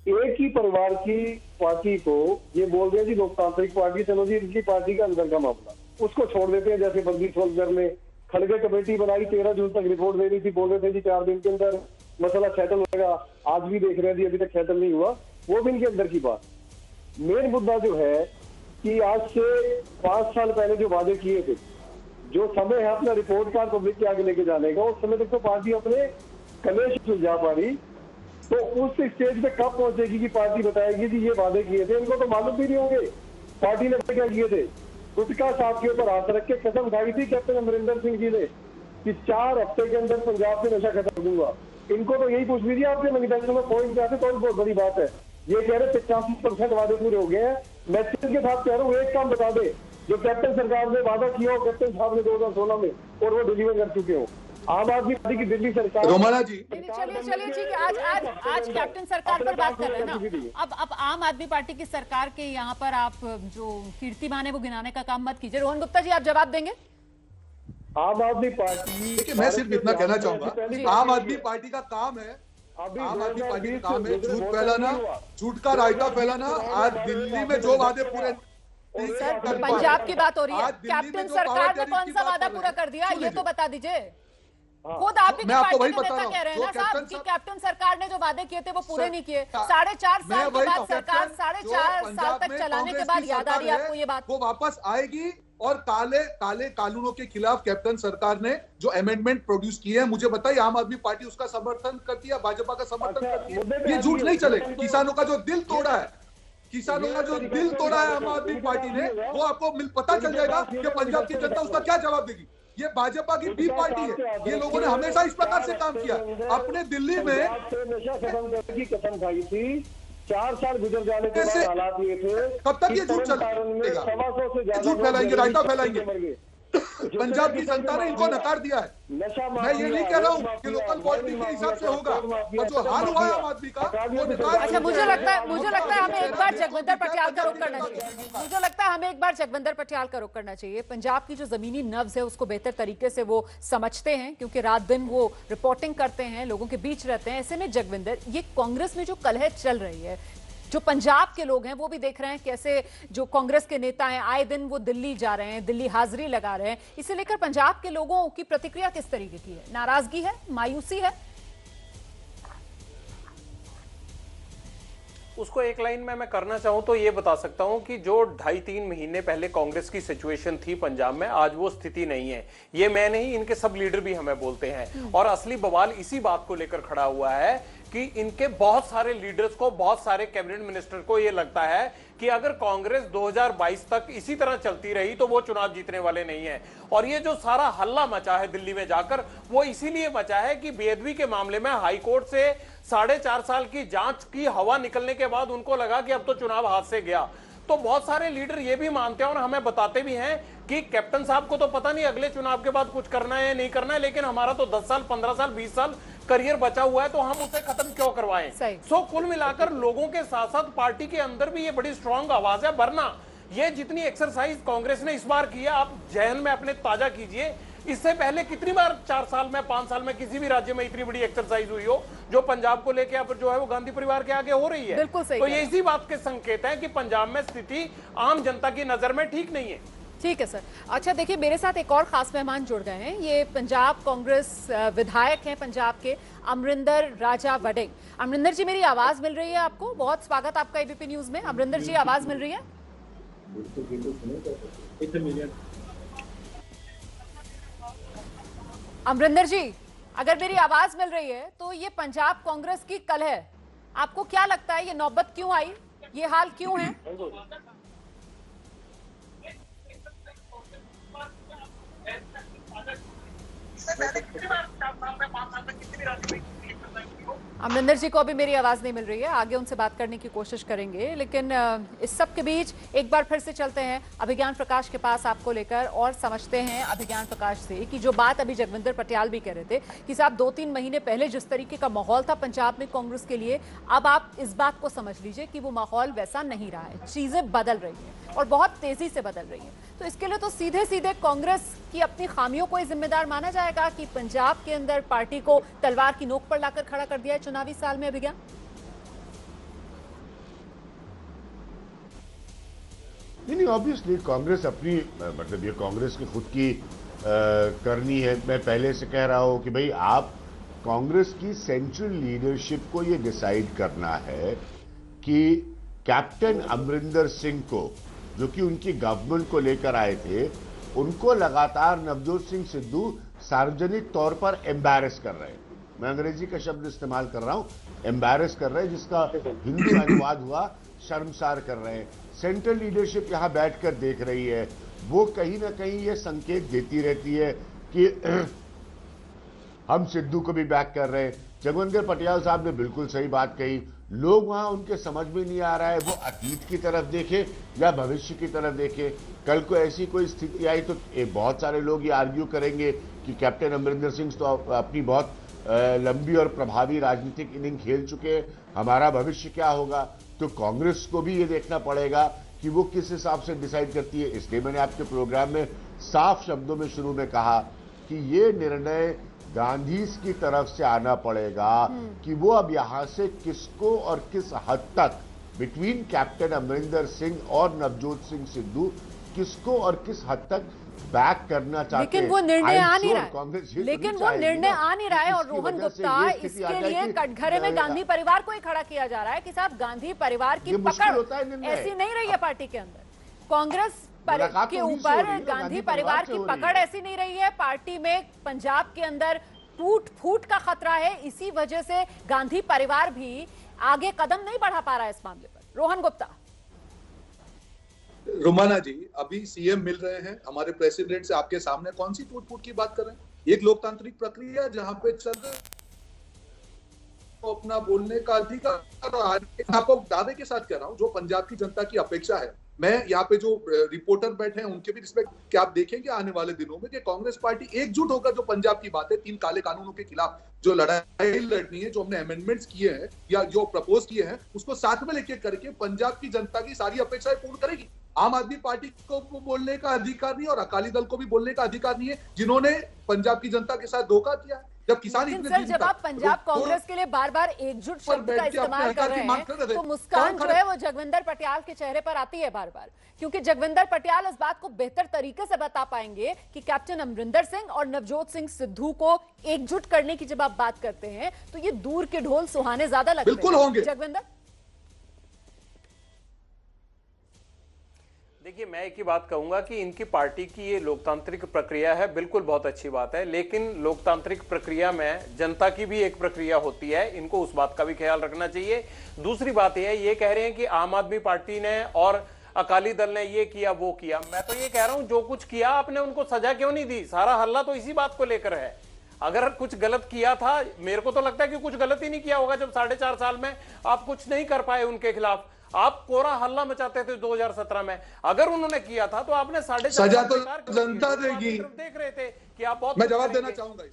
एक ही परिवार की पार्टी को ये बोल रहे हैं जी लोकतांत्रिक पार्टी, चलो जी इनकी पार्टी का अंदर का मामला उसको छोड़ देते हैं। जैसे बंदी छोड़कर में खड़गे कमेटी बनाई, 13 जून तक रिपोर्ट दे रही थी, बोल रहे थे जी 4 दिन के अंदर मसला सेटल होगा। आज भी देख रहे हैं जी अभी तक सेटल नहीं हुआ, वो भी इनके अंदर की बात। मेन मुद्दा जो है कि आज से 5 साल पहले जो वादे किए थे, जो समय है अपना रिपोर्ट कार्ड पब्लिक के आगे लेके जाने का, उस समय तक तो पार्टी अपने कलेश सुलझा पा रही। तो उस स्टेज पे कब पहुंचेगी कि पार्टी बताएगी जी ये वादे किए थे? इनको तो मालूम भी नहीं होंगे पार्टी ने क्या किए थे। गुटका साहब के ऊपर हाथ रख के कसम खाई थी कैप्टन अमरिंदर सिंह जी ने कि 4 हफ्ते के अंदर पंजाब से नशा खत्म दूंगा। इनको तो यही पूछ लीजिए आपके मैनिफेस्टो में पॉइंट क्या थे, तो बहुत बड़ी बात है। ये कह रहे 85% वादे पूरे हो गए हैं। मैं के साथ कह रहा हूँ एक काम बता दे जो कैप्टन सरकार ने वादा किया हो कैप्टन साहब ने 2016 में, और वो डिलीवर कर चुके हो। आम आदमी पार्टी की दिल्ली सरकार। रोमाना जी चलिए ठीक है, आज कैप्टन सरकार पर बात कर रहे हैं ना। अब आम आदमी पार्टी की सरकार के यहाँ पर आप जो कीर्तिमान है वो गिनाने का काम मत कीजिए। रोहन गुप्ता जी आप जवाब देंगे? आम आदमी पार्टी, देखिए मैं सिर्फ इतना कहना चाहूंगा, आम आदमी पार्टी का काम है, आम आदमी पार्टी का काम है झूठ फैलाना, झूठ का रायता फैलाना। आज दिल्ली में जो वादे पूरे, सर पंजाब की बात हो रही है, कैप्टन सरकार ने कौन सा वादा पूरा कर दिया ये तो बता दीजिए। खुद आप ही की पार्टी के नेता कह रहे हैं ना साहब कि कैप्टन सरकार ने जो वादे किए थे वो पूरे नहीं किए। 4.5 साल के बाद सरकार 4.5 साल तक चलाने के बाद याद आ रही है आपको ये बात? वो वापस आएगी। और काले कानूनों के खिलाफ कैप्टन सरकार ने जो अमेंडमेंट प्रोड्यूस किए हैं, मुझे बताइए आम आदमी पार्टी उसका समर्थन करती है, भाजपा का समर्थन करती है? ये झूठ नहीं चले। किसानों का जो दिल तोड़ा है, किसानों का जो दिल तोड़ा है आम आदमी पार्टी ने, वो आपको पता चल जाएगा कि पंजाब की जनता उसका क्या जवाब देगी। ये भाजपा की बी पार्टी है, ये लोगों ने हमेशा इस प्रकार से काम किया। अपने दिल्ली में नशा खत्म करने की कसम खाई थी, 4 साल गुजर जाने के बाद हालात ये थे। कब तक ये झूठ चलेगा? 125 से ज्यादा झूठ फैलाएंगे, रायता फैलाएंगे। पंजाब की जनता ने इनको नकार दिया है। मैं ये नहीं कह रहा हूँ कि लोकल बॉडी के हिसाब से होगा, और जो हाल हुआ है आम आदमी का वो। अच्छा मुझे लगता है हमें एक बार जगविंदर पटियाल का रुख करना चाहिए। मुझे लगता है हमें एक बार जगविंदर पटियाल का रुख करना चाहिए। पंजाब की जो जमीनी नब्ज है उसको बेहतर तरीके से वो समझते हैं, क्योंकि रात दिन वो रिपोर्टिंग करते हैं, लोगों के बीच रहते हैं। ऐसे में जगविंदर, ये कांग्रेस में जो कलह चल रही है, जो पंजाब के लोग हैं वो भी देख रहे हैं कैसे जो कांग्रेस के नेता हैं आए दिन वो दिल्ली जा रहे हैं, दिल्ली हाजिरी लगा रहे हैं। इसे लेकर पंजाब के लोगों की प्रतिक्रिया किस तरीके की है? नाराजगी है, मायूसी है? उसको एक लाइन में मैं करना चाहूं तो ये बता सकता हूं कि जो 2.5-3 महीने पहले कांग्रेस की सिचुएशन थी पंजाब में, आज वो स्थिति नहीं है। ये मैं नहीं, इनके सब लीडर भी हमें बोलते हैं। और असली बवाल इसी बात को लेकर खड़ा हुआ है कि इनके बहुत सारे लीडर्स को, बहुत सारे कैबिनेट मिनिस्टर को ये लगता है कि अगर कांग्रेस 2022 तक इसी तरह चलती रही तो वो चुनाव जीतने वाले नहीं है। और ये जो सारा हल्ला मचा है दिल्ली में जाकर, वो इसीलिए मचा है कि बेअदबी के मामले में हाईकोर्ट से 4.5 साल की जांच की हवा निकलने के बाद उनको लगा कि अब तो चुनाव हाथ से गया। तो बहुत सारे लीडर ये भी मानते हैं और हमें बताते भी हैं कि कैप्टन साहब को तो पता नहीं अगले चुनाव के बाद कुछ करना है या नहीं करना है, लेकिन हमारा तो 10 साल, 15 साल, 20 साल करियर बचा हुआ है, तो हम उसे खत्म क्यों करवाएं। सो कुल मिलाकर लोगों के साथ साथ पार्टी के अंदर भी ये बड़ी स्ट्रांग आवाज है। वरना ये जितनी एक्सरसाइज कांग्रेस ने इस बार की है, आप जहन में अपने ताजा कीजिए, इससे पहले कितनी बार 4 साल में, 5 साल में किसी भी राज्य में इतनी बड़ी एक्सरसाइज हुई हो जो पंजाब को लेकर अब जो है वो गांधी परिवार के आगे हो रही है। बिल्कुल सही। तो ये इसी बात के संकेत हैं कि पंजाब में स्थिति आम जनता की नजर में ठीक नहीं है। ठीक है सर। अच्छा देखिए, मेरे साथ एक और खास मेहमान जुड़ गए हैं। ये पंजाब कांग्रेस विधायक हैं पंजाब के, अमरिंदर राजा वड़िंग। अमरिंदर जी, मेरी आवाज मिल रही है आपको? बहुत स्वागत आपका एबीपी न्यूज में। अमरिंदर जी, आवाज मिल रही है? अमरिंदर जी, अगर मेरी आवाज मिल रही है तो ये पंजाब कांग्रेस की कल है, आपको क्या लगता है ये नौबत क्यों आई, ये हाल क्यों है? अमरिंदर जी को अभी मेरी आवाज नहीं मिल रही है, आगे उनसे बात करने की कोशिश करेंगे। लेकिन इस सब के बीच एक बार फिर से चलते हैं अभिज्ञान प्रकाश के पास आपको लेकर और समझते हैं अभिज्ञान प्रकाश से कि जो बात अभी जगविंदर पटियाल भी कह रहे थे कि साहब 2-3 महीने पहले जिस तरीके का माहौल था पंजाब में कांग्रेस के लिए, अब आप इस बात को समझ लीजिए कि वो माहौल वैसा नहीं रहा है, चीजें बदल रही हैं और बहुत तेजी से बदल रही हैं। तो इसके लिए तो सीधे सीधे कांग्रेस की अपनी खामियों को ही जिम्मेदार माना जाएगा कि पंजाब के अंदर पार्टी को तलवार की नोक पर लाकर खड़ा कर दिया है चुनावी साल में। अभिज्ञान, नहीं, ऑब्वियसली कांग्रेस अपनी, मतलब ये कांग्रेस की खुद की करनी है। मैं पहले से कह रहा हूं कि भाई आप कांग्रेस की सेंट्रल लीडरशिप को ये डिसाइड करना है कि कैप्टन अमरिंदर सिंह को, जो कि उनकी गवर्नमेंट को लेकर आए थे, उनको लगातार नवजोत सिंह सिद्धू सार्वजनिक तौर पर एम्बैरेस कर रहे हैं। मैं अंग्रेजी का शब्द इस्तेमाल कर रहा हूं, एम्बैरेस कर रहे हैं, जिसका हिंदी अनुवाद हुआ शर्मसार कर रहे हैं। सेंट्रल लीडरशिप यहां बैठकर देख रही है, वो कहीं ना कहीं ये संकेत देती रहती है कि हम सिद्धू को भी बैक कर रहे हैं। जगविंदर पटियाल साहब ने बिल्कुल सही बात कही, लोग वहां उनके समझ में नहीं आ रहा है वो अतीत की तरफ देखे या भविष्य की तरफ देखे। कल को ऐसी कोई स्थिति आई तो बहुत सारे लोग ये आर्ग्यू करेंगे कि कैप्टन अमरिंदर सिंह तो अपनी बहुत लंबी और प्रभावी राजनीतिक इनिंग खेल चुके हैं, हमारा भविष्य क्या होगा। तो कांग्रेस को भी ये देखना पड़ेगा कि वो किस हिसाब से डिसाइड करती है। इसलिए मैंने आपके प्रोग्राम में साफ शब्दों में शुरू में कहा कि ये निर्णय गांधी की तरफ से आना पड़ेगा कि वो अब यहां से किसको और किस हद तक बिटवीन कैप्टन अमरिंदर सिंह और नवजोत सिंह सिद्धू किसको और किस हद तक बैक करना चाहते हैं। लेकिन वो निर्णय आ नहीं रहा है, लेकिन वो निर्णय आ नहीं रहा है। और रोहन गुप्ता, इसके लिए कटघरे में गांधी परिवार को ही खड़ा किया जा रहा है कि साहब गांधी परिवार की पकड़ ऐसी नहीं रही है पार्टी के अंदर, कांग्रेस के ऊपर गांधी परिवार की पकड़ ऐसी नहीं रही है। पार्टी में पंजाब के अंदर टूट फूट का खतरा है, इसी वजह से गांधी परिवार भी आगे कदम नहीं बढ़ा पा रहा है इस मामले पर। रोहन गुप्ता। रुमाना जी, अभी सीएम मिल रहे हैं हमारे प्रेसिडेंट से, आपके सामने कौन सी टूट फूट की बात कर रहे हैं? एक लोकतांत्रिक प्रक्रिया जहां पे चल अपना बोलने का अधिकार, आपको दावे के साथ कह रहा हूं, जो पंजाब की जनता की अपेक्षा है। मैं यहाँ पे जो रिपोर्टर बैठे हैं उनके भी रिस्पेक्ट, क्या आप देखेंगे आने वाले दिनों में कि कांग्रेस पार्टी एकजुट होकर जो पंजाब की बात है, 3 काले कानूनों के खिलाफ जो लड़ाई लड़नी है, जो हमने अमेंडमेंट्स किए हैं या जो प्रपोज किए हैं, उसको साथ में लेके करके पंजाब की जनता की सारी अपेक्षाएं पूर्ण करेगी। आम आदमी पार्टी को बोलने का अधिकार नहीं और अकाली दल को भी बोलने का अधिकार नहीं है, जिन्होंने पंजाब की जनता के साथ धोखा किया। जब किसान लेकिन सर जब आप पंजाब कांग्रेस के लिए बार बार एकजुट शब्द का इस्तेमाल कर रहे हैं तो मुस्कान जो है वो जगविंदर पटियाल के चेहरे पर आती है बार बार, क्योंकि जगविंदर पटियाल इस बात को बेहतर तरीके से बता पाएंगे कि कैप्टन अमरिंदर सिंह और नवजोत सिंह सिद्धू को एकजुट करने की जब आप बात करते हैं तो ये दूर के ढोल सुहाने ज्यादा लगते हैं। बिल्कुल होंगे जगविंदर। देखिए, मैं एक ही बात कहूंगा कि इनकी पार्टी की ये लोकतांत्रिक प्रक्रिया है, बिल्कुल बहुत अच्छी बात है, लेकिन लोकतांत्रिक प्रक्रिया में जनता की भी एक प्रक्रिया होती है, इनको उस बात का भी ख्याल रखना चाहिए। दूसरी बात यह है, ये कह रहे हैं कि आम आदमी पार्टी ने और अकाली दल ने ये किया वो किया। मैं तो ये कह रहा हूं, जो कुछ किया आपने उनको सजा क्यों नहीं दी? सारा हल्ला तो इसी बात को लेकर है। अगर कुछ गलत किया था, मेरे को तो लगता है कि कुछ गलत ही नहीं किया होगा जब 4.5 साल में आप कुछ नहीं कर पाए उनके खिलाफ। आप कोरा हल्ला मचाते थे 2017 में, अगर उन्होंने किया था तो आपने 4.5 सजा तो जनता देगी। देख रहे थे कि आप बहुत। मैं जवाब देना चाहूंगा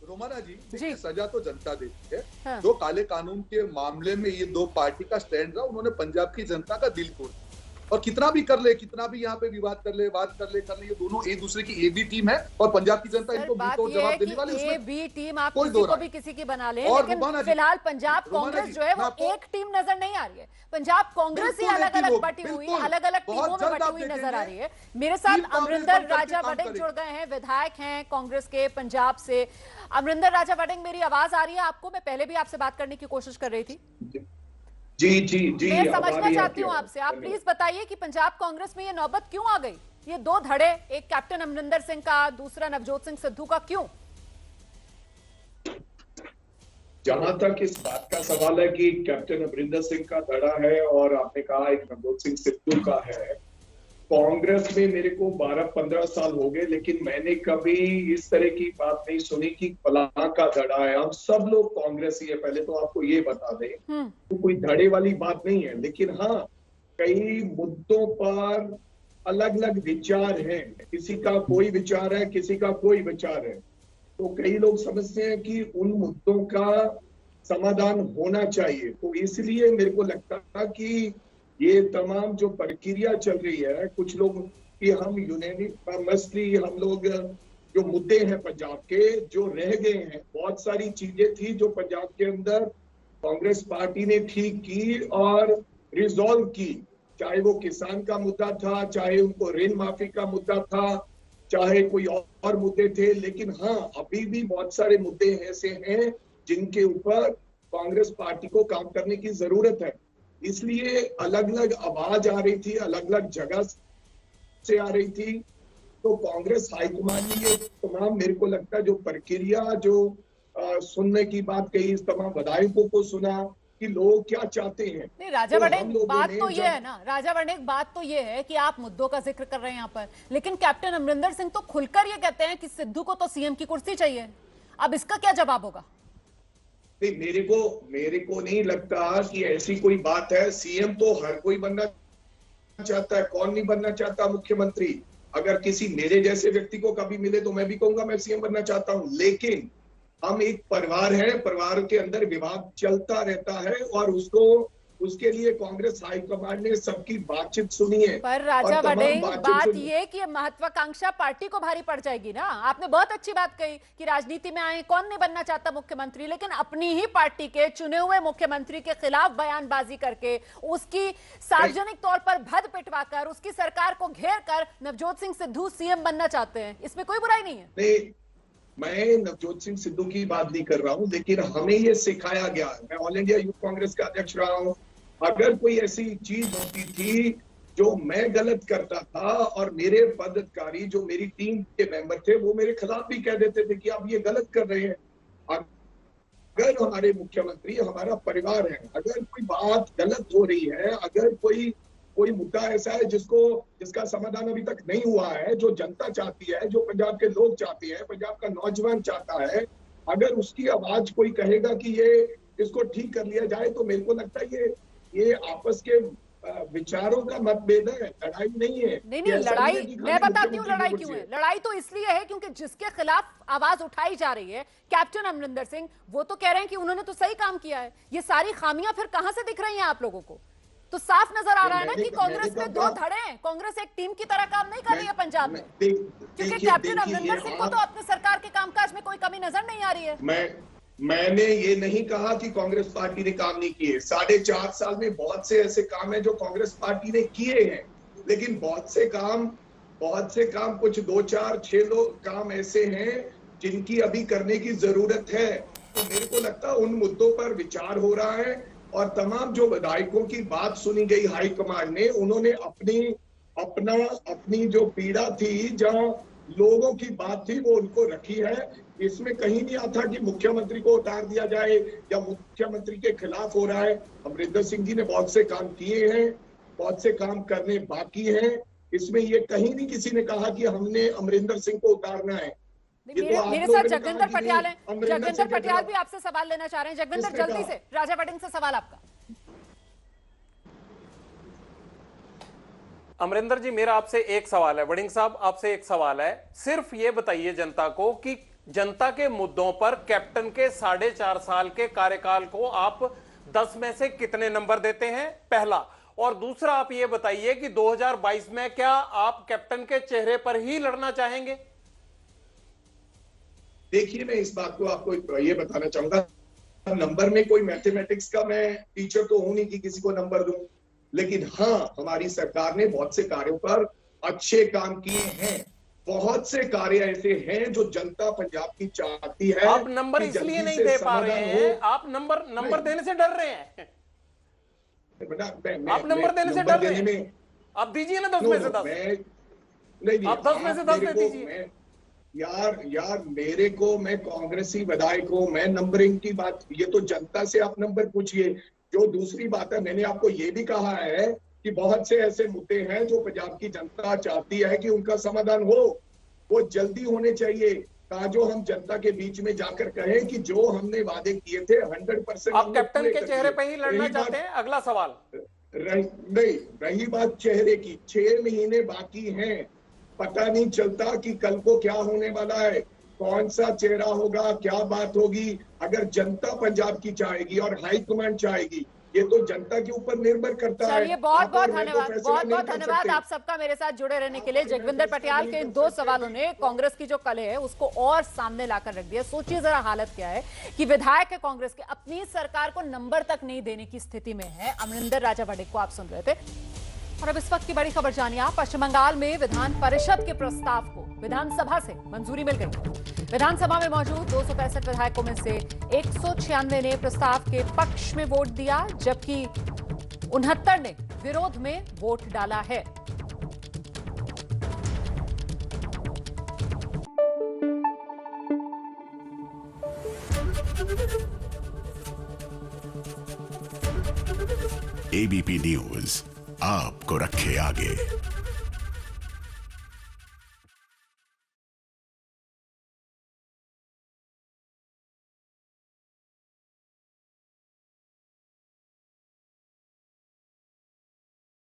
रोमाना जी, सजा तो जनता देती है। हाँ। जो काले कानून के मामले में ये दो पार्टी का स्टैंड रहा, उन्होंने पंजाब की जनता का दिल तोड़, और कितना भी कर ले, कितना भी यहाँ पे विवाद कर ले, बात कर ले, ये दोनों एक दूसरे की ए बी टीम है और पंजाब की जनता इनको मुंहतोड़ जवाब देने वाली है। ए बी टीम आप किसी को भी किसी की बना ले, लेकिन फिलहाल पंजाब कांग्रेस जो है वो एक टीम नजर नहीं आ रही है। पंजाब कांग्रेस ही अलग अलग बटी हुई, अलग अलग टीमों में बटी हुई नजर आ रही है। मेरे साथ अमरिंदर राजा वड़िंग जुड़ गए हैं, विधायक हैं कांग्रेस के पंजाब से। अमरिंदर राजा वड़िंग, मेरी आवाज आ रही है आपको? मैं पहले भी आपसे बात करने की कोशिश कर रही थी। जी जी जी, मैं समझना चाहती हूँ आपसे, आप प्लीज बताइए कि पंजाब कांग्रेस में ये नौबत क्यों आ गई? ये दो धड़े, एक कैप्टन अमरिंदर सिंह का, दूसरा नवजोत सिंह सिद्धू का, क्यों? जहां तक इस बात का सवाल है कि कैप्टन अमरिंदर सिंह का धड़ा है और आपने कहा एक नवजोत सिंह सिद्धू का है, कांग्रेस में मेरे को 12-15 साल हो गए, लेकिन मैंने कभी इस तरह की बात नहीं सुनी कि फलां का धड़ा है। हम सब लोग कांग्रेसी है, पहले तो आपको ये बता दें, तो कोई धड़े वाली बात नहीं है। लेकिन हाँ, कई मुद्दों पर अलग अलग विचार हैं, किसी का कोई विचार है, किसी का कोई विचार है, तो कई लोग समझते हैं कि उन मुद्दों का समाधान होना चाहिए। तो इसलिए मेरे को लगता था कि ये तमाम जो प्रक्रिया चल रही है, कुछ लोग कि हम यूनानिमसली हम लोग जो मुद्दे हैं पंजाब के जो रह गए हैं, बहुत सारी चीजें थी जो पंजाब के अंदर कांग्रेस पार्टी ने ठीक की और रिजॉल्व की, चाहे वो किसान का मुद्दा था, चाहे उनको ऋण माफी का मुद्दा था, चाहे कोई और मुद्दे थे। लेकिन हाँ, अभी भी बहुत सारे मुद्दे ऐसे हैं जिनके ऊपर कांग्रेस पार्टी को काम करने की जरूरत है। इसलिए अलग अलग आवाज आ रही थी, अलग अलग जगह से आ रही थी, तो कांग्रेस हाईकमान ने ये तमाम, मेरे को लगता है जो प्रक्रिया जो सुनने की बात कही, इस तमाम विधायकों को सुना कि लोग क्या चाहते हैं। नहीं, राजा वड़िंग, बात तो ये है ना, राजा वड़िंग, बात तो ये है कि आप मुद्दों का जिक्र कर रहे हैं यहाँ पर, लेकिन कैप्टन अमरिंदर सिंह तो खुलकर ये कहते हैं कि सिद्धू को तो सीएम की कुर्सी चाहिए। अब इसका क्या जवाब होगा? नहीं, मेरे को नहीं लगता कि ऐसी कोई बात है। सीएम तो हर कोई बनना चाहता है, कौन नहीं बनना चाहता मुख्यमंत्री? अगर किसी मेरे जैसे व्यक्ति को कभी मिले तो मैं भी कहूंगा मैं सीएम बनना चाहता हूं, लेकिन हम एक परिवार है, परिवार के अंदर विवाद चलता रहता है और उसके लिए कांग्रेस हाईकमान ने सबकी बातचीत सुनी है। पर राजा वड़िंग, बात ये कि महत्वाकांक्षा पार्टी को भारी पड़ जाएगी ना। आपने बहुत अच्छी बात कही कि राजनीति में आए, कौन नहीं बनना चाहता मुख्यमंत्री, लेकिन अपनी ही पार्टी के चुने हुए मुख्यमंत्री के खिलाफ बयानबाजी करके, उसकी सार्वजनिक तौर पर भद पिटवाकर, उसकी सरकार को घेर कर नवजोत सिंह सिद्धू सीएम बनना चाहते हैं, इसमें कोई बुराई नहीं है। नहीं, मैं नवजोत सिंह सिद्धू की बात नहीं कर रहा हूं, लेकिन हमें ये सिखाया गया, मैं ऑल इंडिया यूथ कांग्रेस का अध्यक्ष रहा हूं, अगर कोई ऐसी चीज होती थी जो मैं गलत करता था और मेरे पदाधिकारी जो मेरी टीम के मेंबर थे वो मेरे खिलाफ भी कह देते थे कि आप ये गलत कर रहे हैं। अगर हमारे मुख्यमंत्री हमारा परिवार है, अगर कोई बात गलत हो रही है, अगर कोई मुद्दा ऐसा है जिसका समाधान अभी तक नहीं हुआ है, जो जनता चाहती है, जो पंजाब के लोग चाहते हैं, पंजाब का नौजवान चाहता है, अगर उसकी आवाज कोई कहेगा कि ये इसको ठीक कर लिया जाए, तो मेरे को लगता है ये आपस के विचारों का मतभेद है, लड़ाई नहीं है। नहीं, लड़ाई मैं बताती हूँ लड़ाई क्यों है। लड़ाई तो इसलिए है क्योंकि जिसके खिलाफ आवाज उठाई जा रही है कैप्टन अमरिंदर सिंह, वो तो कह रहे हैं कि उन्होंने तो सही काम किया है। ये सारी खामियां फिर कहां से दिख रही हैं आप लोगों को? तो साफ नजर आ रहा है ना कि कांग्रेस में दो धड़े हैं, कांग्रेस एक टीम की तरह काम नहीं कर रही है पंजाब में, क्योंकि कैप्टन अमरिंदर सिंह को तो अपने सरकार के कामकाज में आ रही है? मैंने ये नहीं कहा कि कांग्रेस पार्टी ने काम नहीं किए। 4.5 साल में बहुत से ऐसे काम हैं जो कांग्रेस पार्टी ने किए हैं, लेकिन बहुत से काम कुछ 2, 4, 6 लोग काम ऐसे हैं जिनकी अभी करने की जरूरत है। तो मेरे को लगता है उन मुद्दों पर विचार हो रहा है और तमाम जो विधायकों की बात सुनी गई हाईकमान ने, उन्होंने अपनी जो पीड़ा थी, जहां लोगों की बात थी, वो उनको रखी है। इसमें कहीं नहीं आता कि मुख्यमंत्री को उतार दिया जाए या मुख्यमंत्री के खिलाफ हो रहा है। अमरिंदर सिंह जी ने बहुत से काम किए हैं, बहुत से काम करने बाकी हैं। इसमें ये कहीं नहीं किसी ने कहा कि हमने अमरिंदर सिंह को उतारना है। मेरे साथ जगविंदर पटियाल हैं। जगविंदर पटियाल भी आपसे सवाल लेना चाह रहे हैं। जगविंदर, जल्दी से राजा वड़िंग से सवाल आपका। अमरिंदर जी, मेरा आपसे एक सवाल है। वड़िंग साहब, आपसे एक सवाल है। सिर्फ ये बताइए जनता को कि जनता के मुद्दों पर कैप्टन के 4.5 साल के कार्यकाल को आप 10 में से कितने नंबर देते हैं, पहला। और दूसरा, आप ये बताइए कि 2022 में क्या आप कैप्टन के चेहरे पर ही लड़ना चाहेंगे? देखिए, मैं इस बात को आपको ये बताना चाहूंगा, नंबर में कोई मैथमेटिक्स का मैं टीचर तो हूं नहीं कि किसी को नंबर दूं, लेकिन हाँ, हमारी सरकार ने बहुत से कार्यों पर अच्छे काम किए हैं। बहुत से कार्य ऐसे हैं जो जनता पंजाब की चाहती है। आप नंबर इसलिए नहीं दे पा रहे हैं, आप नंबर देने से डर रहे हैं। आप नंबर देने से डर रहे हैं। आप दीजिए ना 10 में से 10। नहीं, आप 10 में से 10 दे दीजिए। यार मेरे को, मैं कांग्रेसी विधायक हूं, मैं नंबरिंग की बात, ये तो जनता से आप नंबर पूछिए। जो दूसरी बात है, मैंने आपको ये भी कहा है कि बहुत से ऐसे मुद्दे हैं जो पंजाब की जनता चाहती है कि उनका समाधान हो, वो जल्दी होने चाहिए। जो हम जनता के बीच में जाकर कहें कि जो हमने वादे किए थे 100% आप कैप्टन के चेहरे पे ही लड़ना चाहते हैं? अगला सवाल। नहीं, रही बात चेहरे की, 6 महीने बाकी हैं, पता नहीं चलता कि कल को क्या होने वाला है, कौन सा चेहरा होगा, क्या बात होगी। अगर जनता पंजाब की चाहेगी और हाईकमांड चाहेगी, ये तो जनता के ऊपर निर्भर करता है। चलिए, बहुत बहुत धन्यवाद, बहुत बहुत धन्यवाद आप सबका मेरे साथ जुड़े रहने के लिए। जगविंदर पटियाल के इन 2 सवालों ने कांग्रेस की जो कलह है उसको और सामने लाकर रख दिया। सोचिए जरा हालत क्या है कि विधायक है कांग्रेस के, अपनी सरकार को नंबर तक नहीं देने की स्थिति में है। अमरिंदर राजा वड़िंग को आप सुन रहे थे। और अब इस वक्त की बड़ी खबर जानिए आप। पश्चिम बंगाल में विधान परिषद के प्रस्ताव को विधानसभा से मंजूरी मिल गई। विधानसभा में मौजूद 265 विधायकों में से 196 ने प्रस्ताव के पक्ष में वोट दिया, जबकि 69 ने विरोध में वोट डाला है। एबीपी न्यूज आपको रखे आगे।